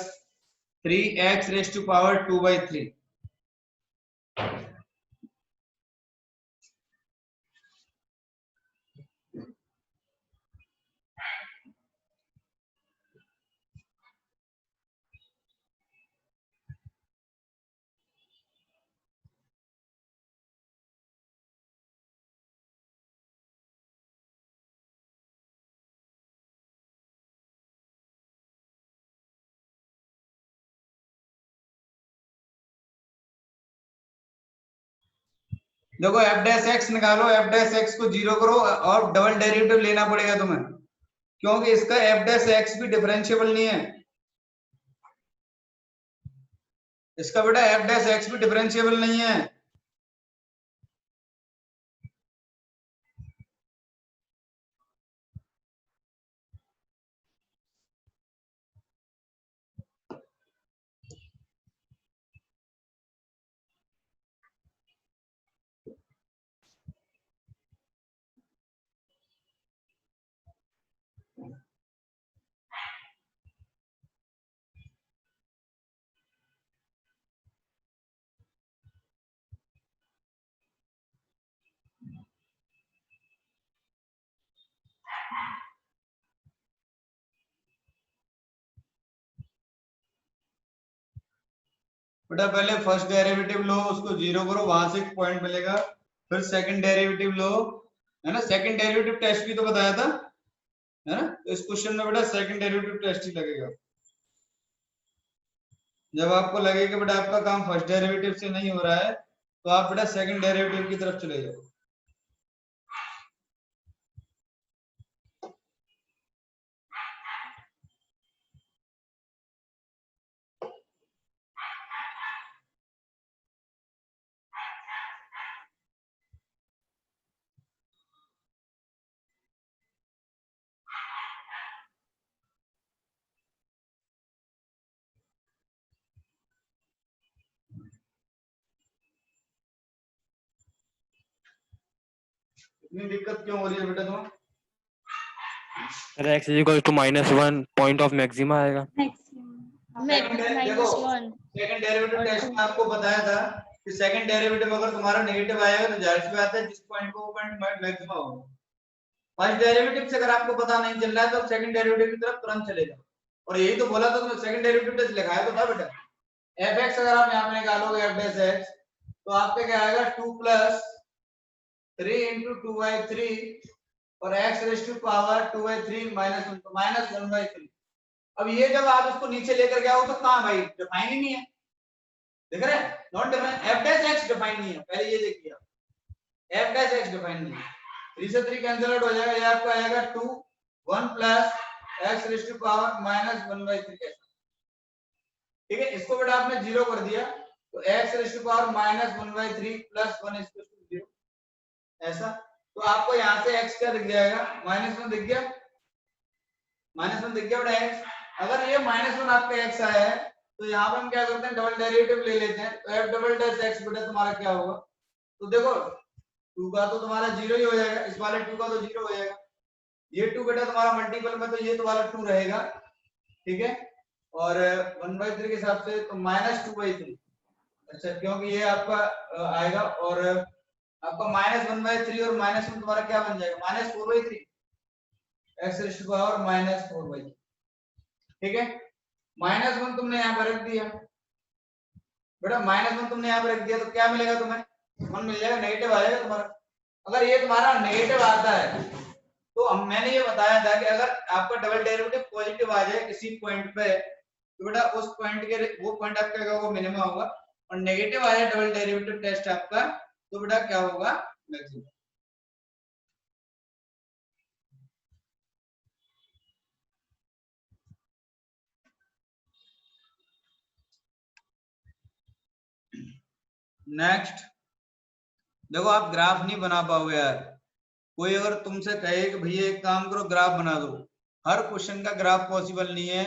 3x raised to power 2 by 3। देखो एफ डैश एक्स निकालो, एफ डैश एक्स को जीरो करो और डबल डेरिवेटिव लेना पड़ेगा तुम्हें, क्योंकि इसका एफ डैश एक्स भी डिफरेंशिएबल नहीं है। इसका बेटा एफ डैश एक्स भी डिफरेंशिएबल नहीं है। बेटा पहले फर्स्ट डेरिवेटिव लो, उसको जीरो करो, वहां से एक पॉइंट मिलेगा, फिर सेकंड डेरिवेटिव लो, है ना। सेकंड डेरिवेटिव टेस्ट भी तो बताया था, है ना। तो इस क्वेश्चन में बेटा सेकंड डेरिवेटिव टेस्ट ही लगेगा। जब आपको लगे कि बेटा आपका काम फर्स्ट डेरिवेटिव से नहीं हो रहा है, तो आप बेटा सेकंड डेरिवेटिव की तरफ चले जाओ। इतनी दिक्कत क्यों हो रही है बेटा तुम्हें? Sir x is equal to -1 point of maxima आएगा। देखो सेकंड डेरिवेटिव टेस्ट में आपको बताया था कि सेकंड डेरिवेटिव अगर तुम्हारा नेगेटिव आएगा तो जाहिर सी बात है जिस पॉइंट को वो पॉइंट मैक्सिमा होगा। फर्स्ट डेरिवेटिव से अगर आपको पता नहीं चल रहा है तो सेकंड डेरिवेटिव की तरफ तुरंत चले जाओ। और यही तो बोला था तुमने, सेकंड डेरिवेटिव टेस्ट लिखाया तो था बेटा। fx अगर आप यहां पे निकालोगे f डैश x, तो आपका क्या आएगा 2 + 3 × 2/3 और x रेज़ टू पावर 2/3 -1 तो -1/3। अब ये जब आप इसको नीचे लेकर के आओ तो कहां भाई डिफाइन ही नहीं है, देख रहे हैं, not define. f dash x define नहीं है, पहले ये देखिए आप, f डैश x डिफाइन नहीं है। 3 से 3 कैंसिल आउट हो जाएगा, ये आपका आएगा 2 1 + x रेज़ टू पावर -1/3 कैसा, ठीक है। इसको बेटा आपने 0 कर दिया तो x रेज़ टू पावर -1/3 + 1 = 0 ऐसा। तो आपको यहां से x क्या दिख जाएगा, -1 दिख गया, -1 दिख गया बेटा x। अगर ये -1 आपका x आया है तो यहाँ पे हम क्या करते हैं, डबल डेरिवेटिव ले लेते हैं। तो f डबल डैश x बेटा तुम्हारा क्या होगा, तो देखो 2 का तो तुम्हारा 0 ही हो जाएगा, इस वाले 2 का तो 0 हो जाएगा, ये 2 बेटा तुम्हारा मल्टीपल में तो ये तो वाला 2 रहेगा, ठीक है। और 1/3 के हिसाब से तो -2/3, अच्छा क्योंकि ये आपका आएगा, और आपका -1/3 और -1 तुम्हारा क्या बन जाएगा, -4/3 x रेज़ टू पावर -4/3, ठीक है। -1 तुमने यहाँ पर रख दिया बेटा, -1 तुमने यहाँ पर रख दिया तो क्या मिलेगा तुम्हें, 1 मिल जाएगा, नेगेटिव आ जाएगा तुम्हारा। अगर ये तुम्हारा नेगेटिव आता है तो मैंने ये बताया था कि अगर आपका डबल डेरिवेटिव पॉजिटिव आ जाए किसी पॉइंट पे, तो बेटा उस पॉइंट के वो पॉइंट आपका क्या होगा, मिनिमम होगा। और नेगेटिव आ जाए डबल डेरिवेटिव टेस्ट आपका, तो बेटा क्या होगा, मैक्सिमम। नेक्स्ट देखो, आप ग्राफ नहीं बना पाओगे यार। कोई अगर तुमसे कहे कि भैया एक काम करो ग्राफ बना दो, हर क्वेश्चन का ग्राफ पॉसिबल नहीं है,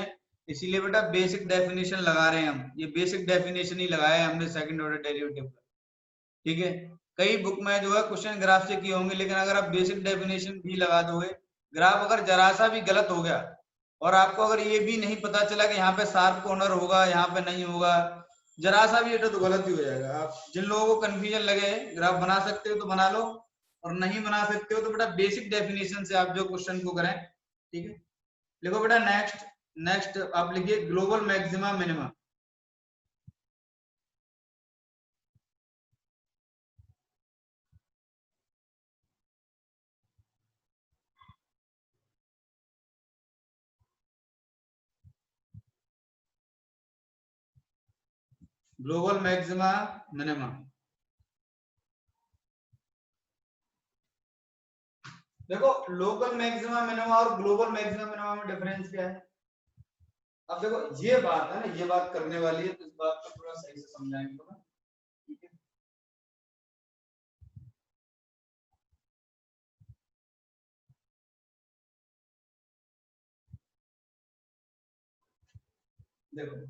इसीलिए बेटा बेसिक डेफिनेशन लगा रहे हैं हम। ये बेसिक डेफिनेशन ही लगाया है हमने सेकंड ऑर्डर डेरिवेटिव का, ठीक है। कई बुक में जो है क्वेश्चन ग्राफ से किए होंगे, लेकिन अगर आप बेसिक डेफिनेशन भी लगा दोगे, ग्राफ अगर जरा सा भी गलत हो गया और आपको अगर ये भी नहीं पता चला कि यहाँ पे शार्प कॉर्नर होगा यहाँ पे नहीं होगा, जरा सा भी तो गलत ही हो जाएगा। आप जिन लोगों को कंफ्यूजन लगे ग्राफ बना सकते हो तो बना लो, और नहीं बना सकते हो तो बेटा बेसिक डेफिनेशन से आप जो क्वेश्चन को करें, ठीक है। लिखो बेटा नेक्स्ट, नेक्स्ट आप लिखिए global maxima minima. Global maxima minima, देखो लोकल मैक्सिमा मिनिमा और ग्लोबल मैक्सिमा मिनिमा में डिफरेंस क्या है। अब देखो ये बात है ना, ये बात करने वाली है, तो इस बात को थोड़ा सही से समझाएंगे तो ना, ठीक है। देखो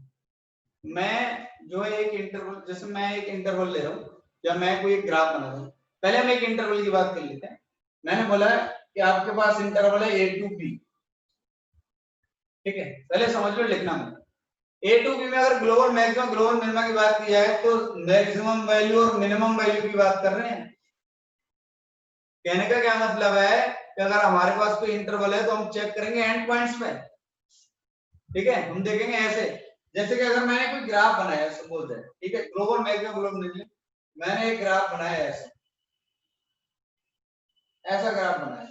मैं जो है एक इंटरवल, जैसे मैं एक इंटरवल ले रहा हूँ या मैं कोई एक ग्राफ बना रहा हूँ, पहले हम एक इंटरवल की बात कर लेते हैं। मैंने बोला कि आपके पास इंटरवल है a to b, ठीक है। पहले समझ लो, लिखना मत। a to b में अगर ग्लोबल मैक्सिमा ग्लोबल मिनिमा की बात की जाए तो मैक्सिमम वैल्यू और मिनिमम वैल्यू की बात कर रहे हैं। कहने का क्या मतलब है कि अगर हमारे पास कोई इंटरवल है तो हम चेक करेंगे एंड पॉइंट्स पे, ठीक है। हम देखेंगे ऐसे जैसे कि अगर मैंने कोई ग्राफ बनाया सपोज है, ठीक है, ग्लोबल मैक्सिमम ग्लोबल मिनिमम, मैंने एक ग्राफ बनाया ऐसा, ऐसा ग्राफ बनाया,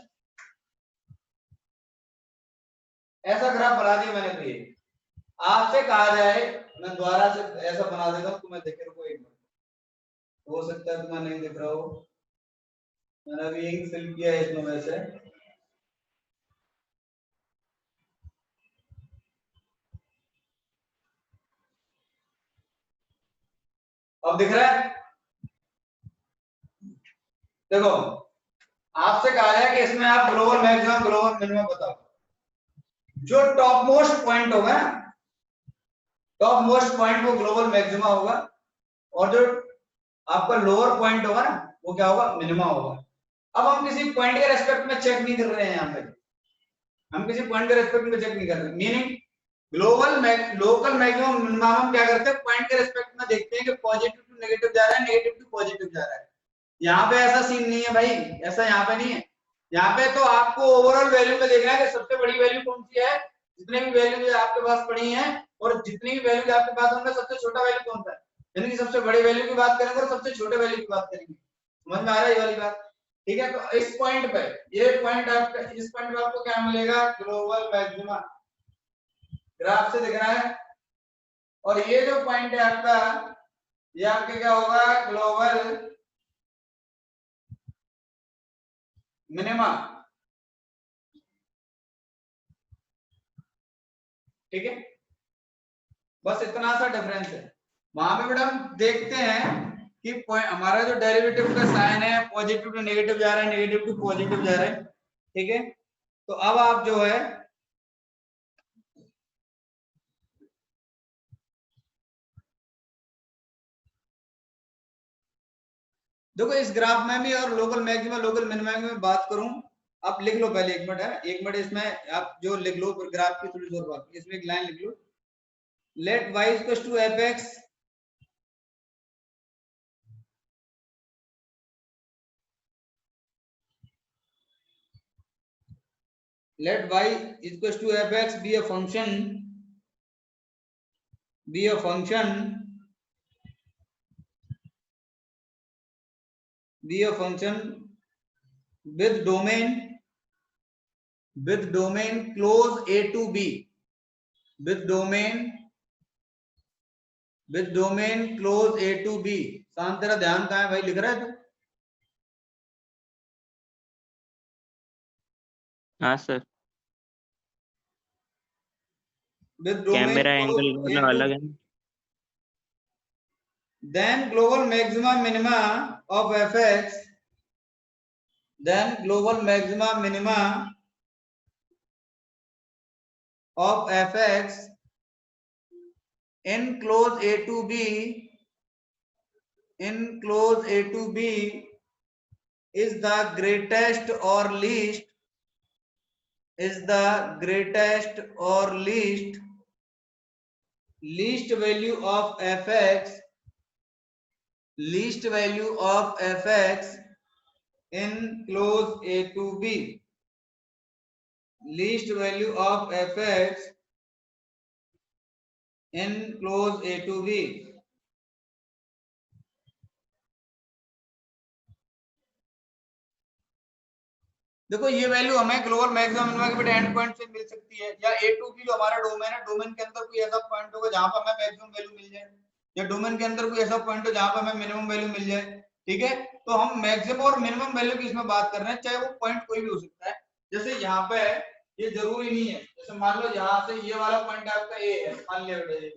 ऐसा ग्राफ बना दिया मैंने। कोई आपसे कहा जाए, मैं दोबारा से ऐसा बना देता हूँ, तुम्हें देखे रुको एक मिनट, हो सकता है तुम्हें नहीं दिख रहा हो, मैंने अभी इंक फिल किया है इसमें वैसे। अब दिख रहा है? देखो, आपसे कहा जाए कि इसमें आप ग्लोबल मैक्सिमम ग्लोबल मिनिमम बताओ। जो टॉप मोस्ट पॉइंट होगा, टॉप मोस्ट पॉइंट वो ग्लोबल मैक्सिमा होगा, और जो आपका लोअर पॉइंट होगा ना, वो क्या होगा, मिनिमा होगा। अब हम किसी पॉइंट के रेस्पेक्ट में चेक नहीं कर रहे हैं, यहाँ पे हम किसी पॉइंट के रेस्पेक्ट में चेक नहीं कर रहे, meaning global local maximum minimum हम क्या करते हैं, पॉइंट के रेस्पेक्ट में देखते हैं कि पॉजिटिव टू नेगेटिव जा रहा है, नेगेटिव टू पॉजिटिव जा रहा है। यहाँ पे ऐसा सीन नहीं है भाई, ऐसा यहाँ पे नहीं है। यहाँ पे तो आपको ओवरऑल वैल्यू में देखना है कि सबसे बड़ी वैल्यू कौन सी है, जितने भी वैल्यू आपके पास पड़ी है, और जितनी भी वैल्यू आपके पास होंगे सबसे छोटा वैल्यू कौन सा है, यानी कि सबसे बड़ी वैल्यू की बात करेंगे और सबसे छोटे वैल्यू की बात करेंगे। समझ में आ रहा है ये वाली बात? ठीक है, तो इस पॉइंट पे, ये पॉइंट आपका, इस पॉइंट पे आपको क्या मिलेगा, ग्लोबल मैक्सिमा, ग्राफ से दिख रहा है। और ये जो पॉइंट है आपका, ये आपके क्या होगा, ग्लोबल मिनिमा। ठीक है, बस इतना सा डिफरेंस है। वहां पे बेटा हम देखते हैं कि हमारा जो डेरिवेटिव का साइन है पॉजिटिव टू नेगेटिव जा रहा है, नेगेटिव टू पॉजिटिव जा रहा है। ठीक है, तो अब आप जो है देखो, इस ग्राफ में भी और लोकल मैक्सिमा लोकल मिनिमा में बात करूं, आप लिख लो पहले, एक मिनट है, एक मिनट, इसमें आप जो लिख लो ग्राफ की थोड़ी और बात, इसमें एक लाइन लिख लो, let y equals to fx let y equals to fx be a function with domain close a to b, with domain close a to b। शांत, तेरा ध्यान कहाँ है भाई, लिख रहा है तू? हाँ sir, with domain camera close angle a मतलब to अलग b, है ना। then global maxima minima of fx, then global maxima minima of fx in close a to b, in close a to b is the greatest or least, is the greatest or least value of fx, least value of fx in close a to b, least value of fx in close a to b। देखो, ये value हमें global maximum minimum के बेटा and point से मिल सकती है, या ए to be जो हमारा डोमेन है, डोमेन के अंदर कोई ऐसा पॉइंट होगा जहां पर हमें मैक्सिमम वैल्यू मिल जाए, या डोमेन के अंदर कोई ऐसा पॉइंट हो जहां पर हमें मिनिमम वैल्यू मिल जाए। ठीक है, तो हम मैक्सिमम और मिनिमम वैल्यू की इसमें बात कर रहे हैं, चाहे वो पॉइंट कोई भी हो सकता है। जैसे यहाँ पे ये जरूरी नहीं है, जैसे मान लो यहाँ से ये वाला पॉइंट आपका ए है, मान लिया बेटा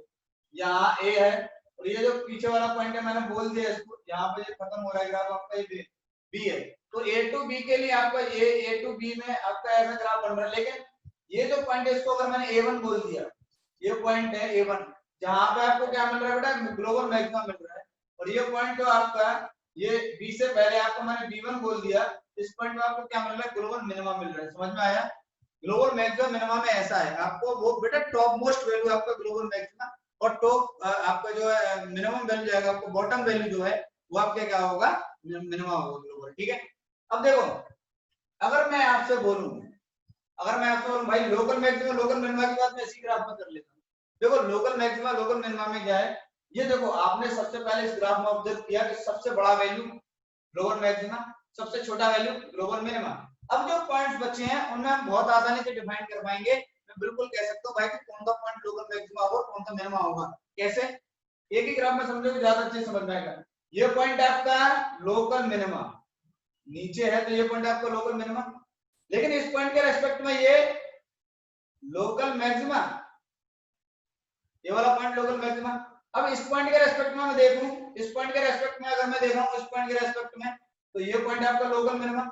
यहाँ ए है, और ये जो पीछे वाला पॉइंट है मैंने बोल दिया इसको, यहाँ पे ये खत्म हो रहा है ग्राफ आपका, ये बी है, तो ए टू बी के लिए आपका ये ए टू बी में आपका ऐसा ग्राफ बन रहा है। लेकिन ये जो पॉइंट है इसको अगर मैंने ए1 बोल दिया, ये पॉइंट है ए1, जहां पे आपको क्या मिल रहा है बेटा, ग्लोबल मैक्सिमम मिल रहा है, और ये पॉइंट जो आपका, ये बी से पहले आपको मैंने बी1 बोल दिया, इस पॉइंट में आपको क्या मिल रहा है, ग्लोबल मिनिमम मिल रहा है। समझ में आया? ग्लोबल मैक्सिमम मिनिमम में ऐसा है, आपको वो बेटा टॉप मोस्ट वैल्यू आपका ग्लोबल मैक्सिमम, और टॉप आपका जो है मिनिमम वैल्यू जाएगा, आपको बॉटम वैल्यू जो है वो आपके क्या होगा, मिनिमम होगा ग्लोबल। ठीक है, अब देखो, अगर मैं आपसे बोलूं भाई लोकल मैक्सिमम लोकल मिनिमम की बात मैं इसी ग्राफ में कर लेता हूं, देखो लोकल मैक्सिमा लोकल मिनिमा में क्या है, ये देखो आपने सबसे पहले इस ग्राफ में ऑब्जर्व किया कि सबसे बड़ा वैल्यू ग्लोबल मैक्सिमा, सबसे छोटा वैल्यू ग्लोबल मिनिमा। अब जो पॉइंट्स बचे हैं उनमें हम बहुत आसानी से डिफाइन कर पाएंगे। मैं बिल्कुल कह सकता हूँ भाई कि कौन सा पॉइंट लोकल मैक्सिमा होगा कौन सा मिनिमा होगा। कैसे, एक ही ग्राफ में समझो तो ज्यादा अच्छे समझ में आएगा। ये पॉइंट आपका लोकल मिनिमा नीचे है तो ये पॉइंट आपका लोकल मिनिमा, लेकिन इस पॉइंट के रेस्पेक्ट में ये लोकल मैक्सिमा, ये वाला पॉइंट लोकल मैक्सिमा। अब इस पॉइंट के रेस्पेक्ट में मैं देखूं, इस पॉइंट के रेस्पेक्ट में अगर मैं देख रहा हूं इस पॉइंट के रेस्पेक्ट में, तो ये पॉइंट आपका लोकल मिनिमा।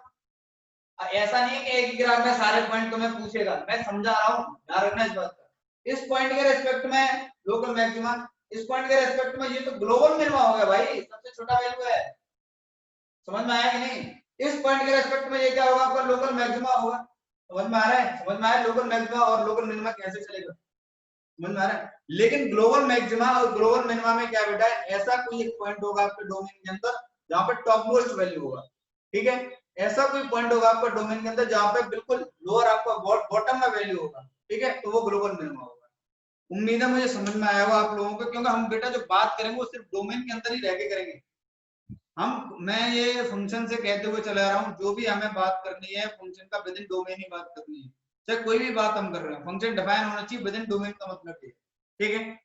ऐसा नहीं है कि एक ही ग्राफ में सारे पॉइंट तुम्हें पूछेगा, मैं समझा रहा हूं, ध्यान रखना इस बात का। इस पॉइंट के रेस्पेक्ट में लोकल मैक्सिमा, इस पॉइंट के रेस्पेक्ट में ये तो ग्लोबल मिनिमा हो गया भाई, सबसे छोटा वैल्यू है। समझ में आया कि नहीं? इस पॉइंट के रेस्पेक्ट में ये क्या होगा आपका लोकल मैक्सिमा होगा। समझ में आ रहा है? समझ में आया लोकल मैक्सिमा और लोकल मिनिमा कैसे चलेगा, समझ में आ रहा है? लेकिन ग्लोबल मैक्सिमा और ग्लोबल मिनिमा में क्या बेटा है, ऐसा कोई एक पॉइंट होगा आपके डोमेन के अंदर जहां पे टॉप मोस्ट वैल्यू होगा, ठीक है? ऐसा कोई पॉइंट होगा आपका डोमेन के अंदर जहां पे बिल्कुल लोअर आपका बॉटम में वैल्यू होगा, ठीक है? तो वो ग्लोबल मिनिमा होगा। उम्मीद है मुझे समझ में आया होगा आप लोगों को, क्योंकि हम बेटा जो बात करेंगे वो सिर्फ डोमेन के अंदर ही रह के करेंगे। मैं ये फंक्शन से कहते हुए चला रहा हूँ, जो भी हमें बात करनी है फंक्शन का विद इन डोमेन ही बात करनी है, चाहे कोई भी बात हम कर रहे हैं फंक्शन डिफाइन होना चाहिए विद इन डोमेन का मतलब ये, ठीक है?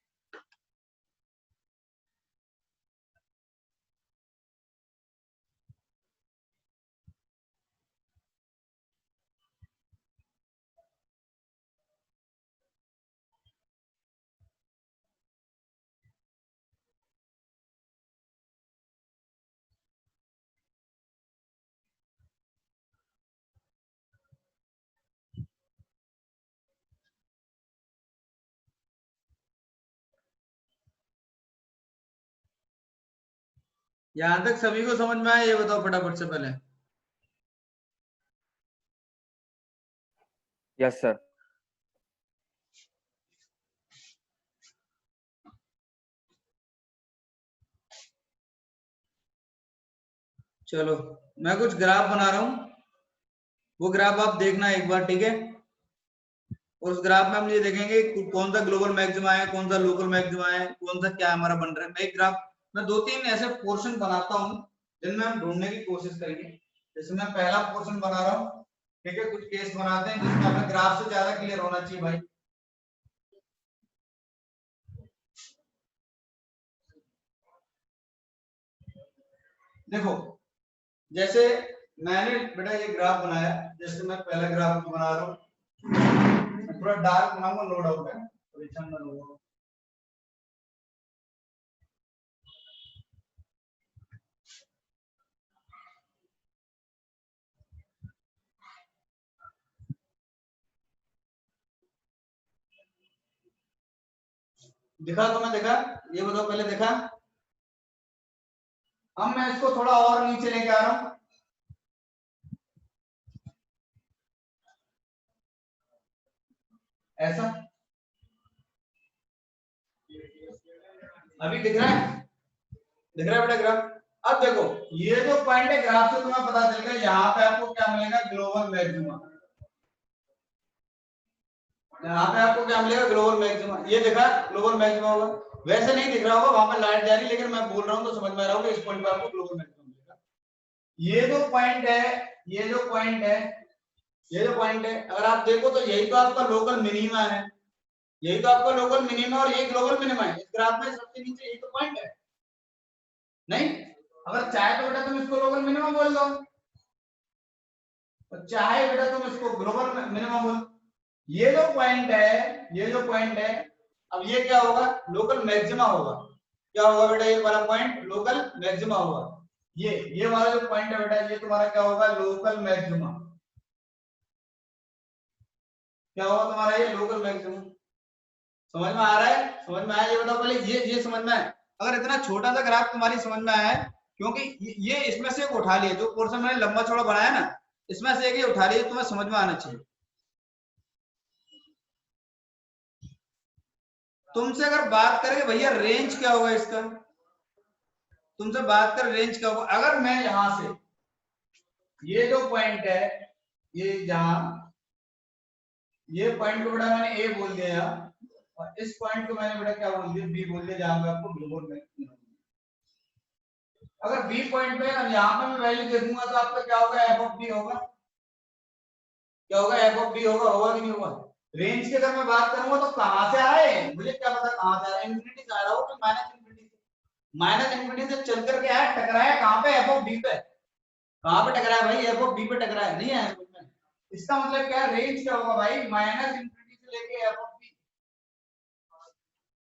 यहां तक सभी को समझ में आया, ये बताओ फटाफट से पहले। Yes, sir. चलो मैं कुछ ग्राफ बना रहा हूं, वो ग्राफ आप देखना एक बार, ठीक है? और उस ग्राफ में हम ये देखेंगे कौन सा ग्लोबल मैक्सिमा है, कौन सा लोकल मैक्सिमा है, कौन सा क्या हमारा बन रहा है। मैं एक ग्राफ मैं दो तीन ऐसे पोर्शन बनाता हूँ जिनमें हम ढूंढने की कोशिश करेंगे। जैसे मैं पहला पोर्शन बना रहा हूँ, ठीक है? कुछ केस बनाते हैं जिसमें हमें ग्राफ से ज्यादा क्लियर होना चाहिए भाई। देखो जैसे मैंने बेटा ये ग्राफ बनाया, जैसे मैं पहला ग्राफ बना रहा हूँ, थोड़ा डार्क बनाऊंगा, नो डाउट है, परेशान ना हो। दिखा तो मैं दिखा, ये बताओ पहले दिखा। अब मैं इसको थोड़ा और नीचे लेके आ रहा हूं, ऐसा अभी दिख रहा है? दिख रहा है बेटा ग्राफ? अब देखो ये जो पॉइंट है ग्राफ से तुम्हें पता चल गया, यहाँ पे आपको क्या मिलेगा, ग्लोबल मैक्सिमा। यहाँ पे आपको क्या मिलेगा, ग्लोबल मैक्सिमा। ये दिखा ग्लोबल मैक्सिमा होगा, वैसे नहीं दिख रहा होगा, वहां पर लाइट जा रही, लेकिन मैं बोल रहा हूँ तो समझ में आ रहा होगा इस पॉइंट पे आपको ग्लोबल मैक्सिमा मिलेगा। ये जो पॉइंट है, ये जो पॉइंट है, ये जो पॉइंट है, अगर आप देखो तो यही तो आपका लोकल मिनिमा है, यही तो आपका लोकल मिनिमा और ये ग्लोबल मिनिमा है। इस ग्राफ में सबसे नीचे यही तो पॉइंट है नहीं? अगर चाहे तो बेटा तुम इसको लोकल मिनिमा बोल दो, तो चाहे बेटा तुम इसको ग्लोबल मिनिमा बोल। ये जो पॉइंट है, ये जो पॉइंट है, अब ये क्या होगा, लोकल मैक्सिमा होगा। क्या होगा बेटा, ये वाला पॉइंट लोकल मैक्सिमा होगा। ये वाला जो पॉइंट है बेटा, ये तुम्हारा क्या होगा, लोकल मैक्सिमा। क्या होगा तुम्हारा, ये लोकल मैक्सिमा। समझ में आ रहा है? समझ में आया? ये बताओ पहले, ये समझ में आया? अगर इतना छोटा सा ग्राफ तुम्हारी समझ में आया है, क्योंकि ये इसमें से एक उठा लिया, जो पोर्शन मैंने लंबा चौड़ा बनाया ना, इसमें से एक ही उठा लिया, तुम्हें समझ में आना चाहिए। तुमसे अगर बात करें भैया रेंज क्या होगा इसका, तुमसे बात कर रेंज क्या होगा, अगर मैं यहां से ये जो पॉइंट है, ये जहां ये पॉइंट को बेटा मैंने ए बोल दिया, और इस पॉइंट को मैंने बेटा क्या बोल दिया, बी बोल दिया, जहां पे आपको ग्लोबल मैक्सिमम। अगर बी पॉइंट पे यहाँ पे मैं वैल्यू दे दूंगा तो आपका क्या होगा, एफ ऑफ बी होगा। क्या होगा, एफ ऑफ बी होगा, होगा कि नहीं होगा। रेंज की अगर मैं बात करूंगा तो कहां से आए, मुझे क्या पता कहां से आ रहा है, इंफिनिटी से आ रहा हो कि माइनस इंफिनिटी से चल करके आया, टकराया कहां पे, एफ ऑफ बी पे। कहां पे टकराया भाई, एफ ऑफ बी पे टकराया, नहीं है समझ में। इसका मतलब क्या है, रेंज क्या होगा भाई, माइनस इंफिनिटी से लेके एफ ऑफ बी।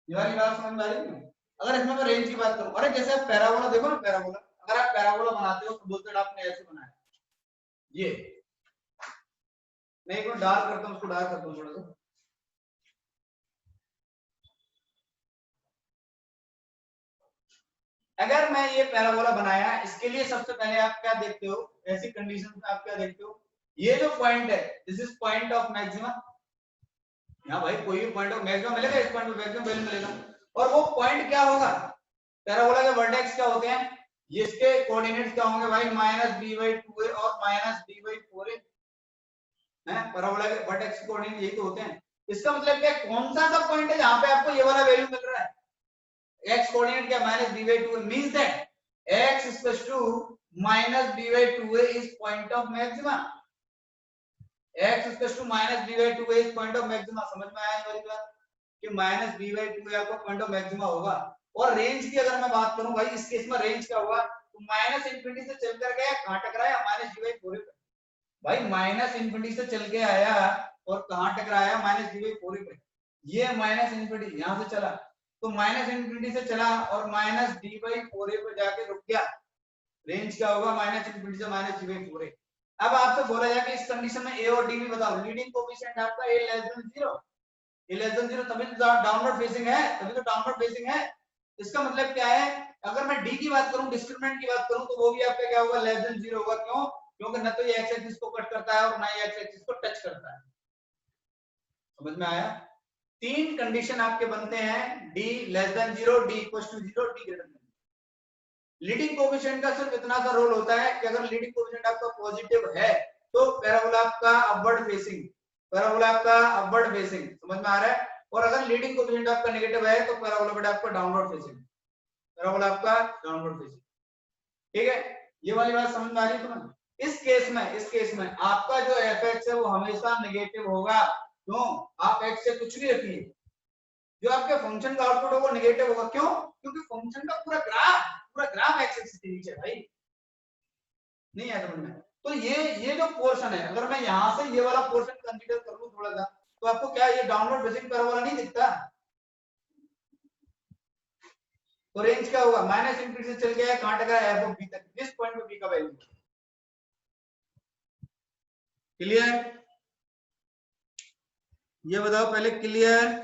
ये वाली बात समझ में आ रही है। अगर इसमें मैं रेंज की बात करूं, अरे जैसे आप पैराबोला देखो ना, पैराबोला अगर आप पैराबोला बनाते हो तो बोलते हैं आपने ऐसे बनाया, ये मैं एक बार डार्क करता हूं, उसको डार्क करता हूं थोड़ा सा। अगर मैं ये पैराबोला बनाया, इसके लिए सबसे पहले आप क्या देखते हो, ऐसी कंडीशन में आप क्या देखते हो, ये जो पॉइंट है this is point of maximum. यहाँ भाई कोई भी पॉइंट ऑफ मैक्सिमम मिलेगा, इस पॉइंट पे मैक्सिमम वैल्यू मिलेगा। और वो पॉइंट क्या होगा, पैराबोला के वर्टेक्स क्या होते हैं, ये इसके कोऑर्डिनेट्स क्या होंगे भाई, -b/2a और -b/4a है। पैराबोला के वर्टेक्स कोऑर्डिनेट यही तो होते हैं। इसका मतलब क्या, कौन सा सब पॉइंट है जहां पे आपको ये वाला वैल्यू मिल रहा है, x कोऑर्डिनेट क्या, -b/2a means that x is equal to -b/2a is point of maxima। x is equal to -b/2a is point of maxima। समझ में आया ये वाली बात कि -b/2a आपका पॉइंट ऑफ मैक्सिमा होगा। और रेंज की अगर मैं बात करूं भाई, इस केस में रेंज क्या होगा, तो माइनस इंफिनिटी से चल कर गया, कहां टकराया, -b/4a पे। भाई माइनस इंफिनिटी से चल के आया और कहां टकराया, -b/4a पे। ये माइनस इंफिनिटी यहां से चला तो माइनस इंफिनिटी से चला और -d/4a पे जाके रुक गया। रेंज क्या होगा, माइनस इंफिनिटी से -d/4a। अब आपसे बोला जाए कि इस कंडीशन में a और d भी बताओ, लीडिंग कोएफिशिएंट आपका a less than 0, a less than 0 तभी तो डाउनवर्ड फेसिंग है, तभी तो डाउनवर्ड फेसिंग है। इसका मतलब क्या है, अगर मैं d की बात करूं, डिस्क्रिमिनेंट की बात करूं, तो वो भी आपका क्या होगा, लेस देन 0 होगा। क्यों, क्योंकि न तो ये x एक्सिस को कट करता है और ना ये x एक्सिस को टच करता है। समझ में आया। तीन कंडीशन आपके बनते हैं, d less than 0, d equals to 0, d greater than. Leading coefficient का सिर्फ इतना सा रोल होता है कि अगर लीडिंग कोएफिशिएंट आपका पॉजिटिव है तो पैराबोला आपका अपवर्ड फेसिंग, पैराबोला आपका अपवर्ड फेसिंग, समझ में आ रहा है। और अगर लीडिंग कोएफिशिएंट आपका नेगेटिव है तो पैराबोला बेटा आपका डाउनवर्ड फेसिंग, पैराबोला आपका डाउनवर्ड फेसिंग। ठीक है, ये वाली बात समझ में आ रही है तुम्हें। इस केस में आपका जो fx है वो हमेशा नेगेटिव होगा। क्यों, आप x से कुछ भी रखिए, जो आपके फंक्शन का आउटपुट होगा नेगेटिव होगा। क्यों, क्योंकि फंक्शन का पूरा ग्राफ x एक्सिस के नीचे है भाई। नहीं है समझ में। तो ये जो पोर्शन है, अगर मैं यहां से ये वाला पोर्शन कंसीडर कर लूं थोड़ा सा, तो आपको क्या ये डाउनवर्ड फेसिंग पैराबोला नहीं दिखता। तो रेंज क्या होगा, माइनस इंफिनिटी से चल गया, कहां टकरा, एफ ऑफ बी तक, जिस पॉइंट पे बी का वैल्यू। क्लियर, ये बताओ पहले, क्लियर।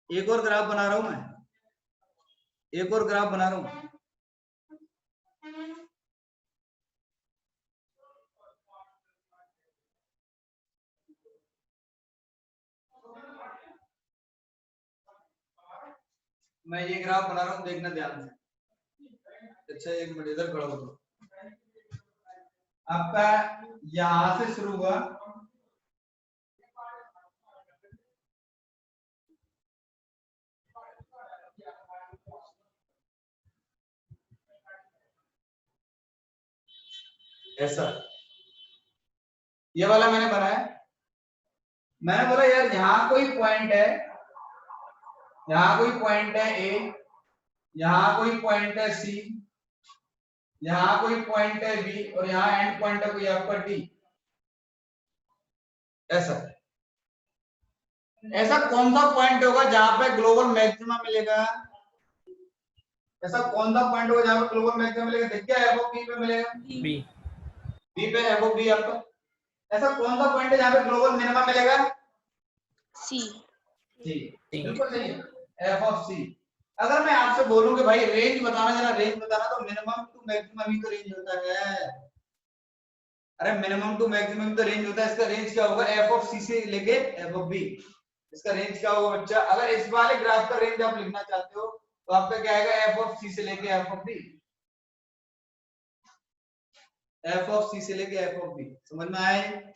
एक और ग्राफ बना रहा हूं मैं, एक और ग्राफ बना रहा हूं। मैं ये ग्राफ बना रहा हूं, देखना ध्यान से। अच्छा एक मिनट इधर खड़ा हो, आपका यहां से शुरू हुआ, ऐसा ये वाला मैंने बनाया। मैंने बोला यार यहाँ कोई पॉइंट है, यहाँ कोई पॉइंट है ए, यहाँ कोई पॉइंट है सी, यहाँ कोई पॉइंट है बी, और यहाँ एंड पॉइंट है कोई आपका डी। ऐसा कौन सा पॉइंट होगा जहां पे ग्लोबल मैक्सिमा मिलेगा, ऐसा कौन सा पॉइंट होगा जहां पे ग्लोबल मैक्सिमा मिलेगा, देख क्या एफ ऑफ बी पे मिलेगा, बी पे एफ ऑफ बी आपका। ऐसा कौन सा पॉइंट है जहां पे ग्लोबल मिनिमम मिलेगा, सी। बिल्कुल सही है, एफ ऑफ सी। अगर मैं आपसे बोलूं कि भाई रेंज बताना, जरा रेंज बताना, तो मिनिमम टू मैक्सिमम ही तो रेंज होता है। अरे मिनिमम टू मैक्सिमम तो रेंज होता है, इसका रेंज क्या होगा, एफ ऑफ सी से लेके एफ ऑफ बी, इसका रेंज क्या होगा बच्चा। अगर इस वाले ग्राफ का रेंज आप लिखना चाहते हो तो आपका क्या आएगा एफ ऑफ सी से लेके f of b, f of c से लेके एफ ऑफ बी, समझ में आए?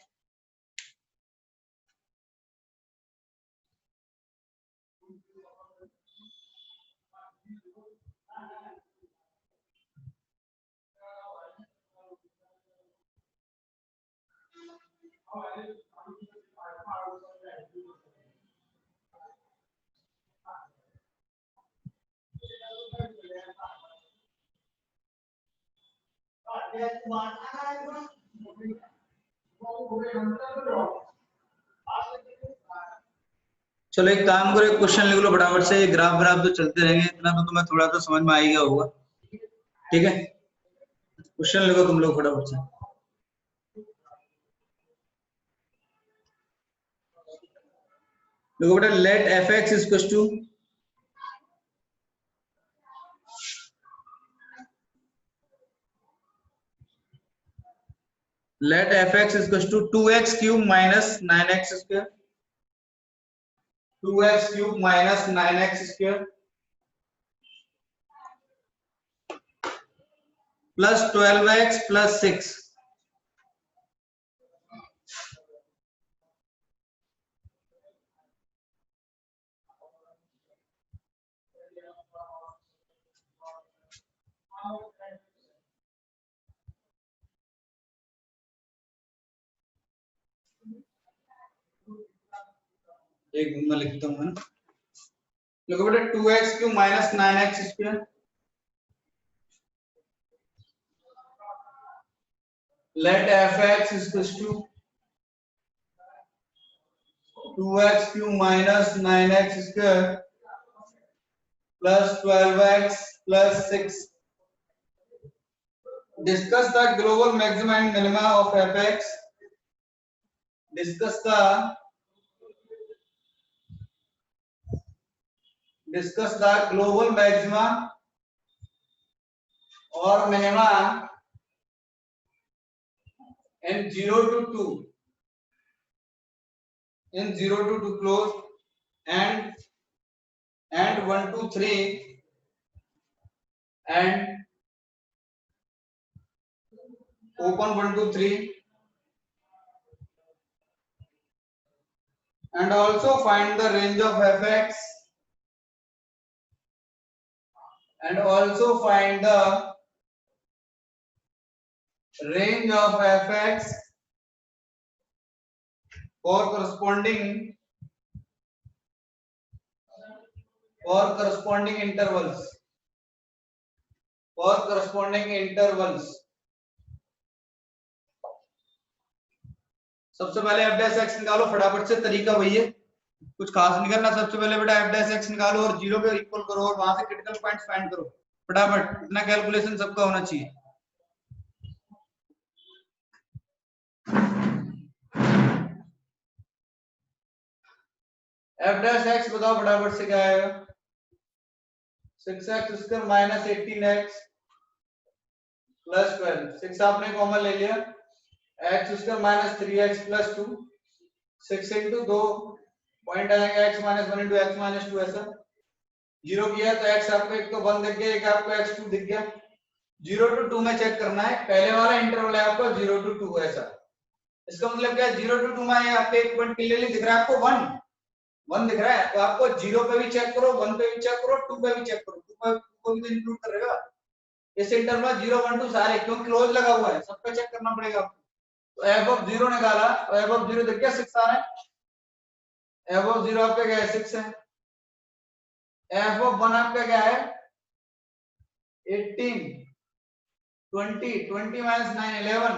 चलो एक काम करो, एक क्वेश्चन लिख लो फटाफट से, ग्राफ ग्राफ तो चलते रहेंगे, इतना तो तुम्हें थोड़ा तो समझ में आ ही गया होगा, ठीक है? क्वेश्चन लिखो तुम लोग फटाफट से। देखो बेटा, let F X is to let fx is equal to 2x cube minus 9x square, 2x cube minus 9x square plus 12x plus 6, एक मिनट में लिखता हूँ मैं। देखो बेटा 2x cube minus 9x square let fx is equal to 2x cube minus 9x square plus 12x plus 6. Discuss the global maxima and minima of fx. Discuss the global maxima or minima in 0 to 2, in 0 to 2 close and 1 to 3 and open 1 to 3, and also find the range of fx, and also find the range of fx for corresponding intervals, for corresponding intervals. सबसे पहले f dash x निकालो फटाफट से, तरीका वही है, कुछ खास नहीं करना। सबसे पहले बेटा f डैश x निकालो और 0 पे इक्वल करो और वहां से क्रिटिकल पॉइंट्स फाइंड करो फटाफट, इतना कैलकुलेशन सबका होना चाहिए। f डैश x बताओ फटाफट से क्या आएगा? 6x square minus 18x plus 12, 6 आपने कॉमन ले लिया, x square minus 3x plus 2, 6 into 2 point आएगा x minus 1 into x minus 2, ऐसा 0 किया तो x आपको एक तो 1 दिख गया, एक आपको x2 दिख गया। 0 to 2 में चेक करना है, पहले वाला इंटरवल है आपको 0 to 2 ऐसा। इसका मतलब क्या है, 0 to 2 में आपके एक पॉइंट क्लियरली दिख रहा है आपको 1 दिख रहा है, तो आपको 0 पे भी चेक करो, 1 पे भी चेक करो, 2 पे भी चेक करो, 2 को भी तो इंक्लूड करेगा इस इंटरवल 0 1 2 सारे, क्यों क्लोज लगा हुआ है, सब पे चेक करना पड़ेगा आपको। तो f ऑफ 0 निकाला, तो f ऑफ 0 दिख गया 6 आ रहा है, f ऑफ 0 आपका क्या है 6 है, f ऑफ 1 आपका क्या है 18, 20 माइनस 9 11,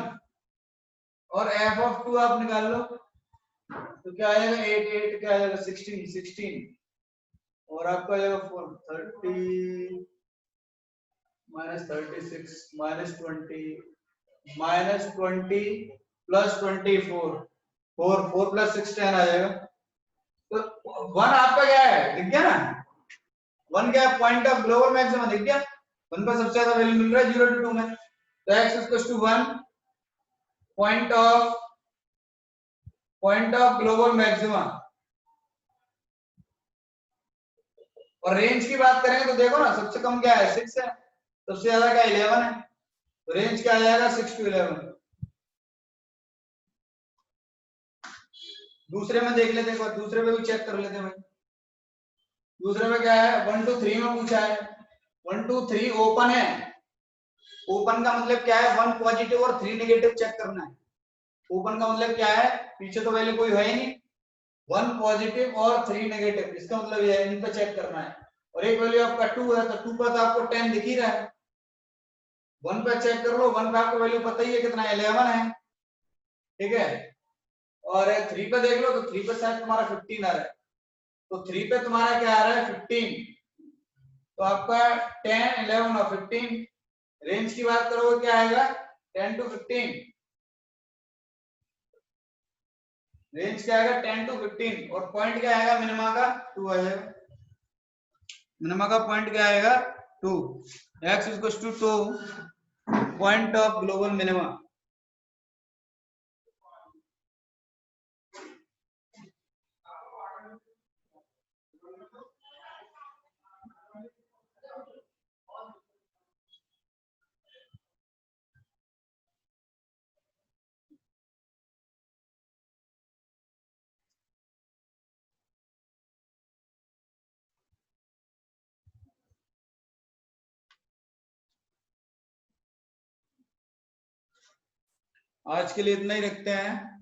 और f ऑफ 2 आप निकाल लो तो क्या आएगा 8 क्या आएगा 16, और आपका आएगा 30 माइनस 36 माइनस 20 प्लस 24, 4 प्लस 6 10 आ जाएगा। तो 1 आपका क्या है दिख गया ना, 1 क्या है पॉइंट ऑफ ग्लोबल मैक्सिमा दिख गया, 1 पर सबसे ज्यादा वैल्यू मिल रहा है 0 to 2 में, तो x equals to 1 point of global maxima, और रेंज की बात करेंगे तो देखो ना, सबसे कम क्या है 6 है, सबसे ज्यादा क्या 11 है, तो रेंज क्या आ जाएगा 6 to 11। दूसरे में देख लेते हैं, एक बार दूसरे में भी चेक कर लेते हैं भाई। दूसरे में क्या है 1 to 3 में पूछा है, 1 to 3 ओपन है। ओपन का मतलब क्या है, 1 पॉजिटिव और 3 नेगेटिव चेक करना है। ओपन का मतलब क्या है, पीछे तो वैल्यू कोई है ही नहीं, 1 पॉजिटिव और 3 नेगेटिव, इसका मतलब ये है इन पे चेक करना है। और एक वैल्यू आपका 2 है, तो 2 पर तो आपको 10 दिख ही रहा है। 1 पे चेक कर लो, 1 पे आपको वैल्यू पता ही है कितना है, 11 है, ठीक है। और 3 पे देख लो, तो 3 पे शायद तुम्हारा 15 आ रहा है, तो 3 पे तुम्हारा क्या आ रहा है 15, तो आपका 10, 11 और 15। रेंज की बात करोगे क्या आएगा 10 to 15, रेंज क्या आएगा 10 to 15। और पॉइंट क्या आएगा मिनिमा का 2 आएगा, मिनिमा का पॉइंट क्या आएगा 2, x equals to 2 point of global minima. आज के लिए इतना ही रखते हैं।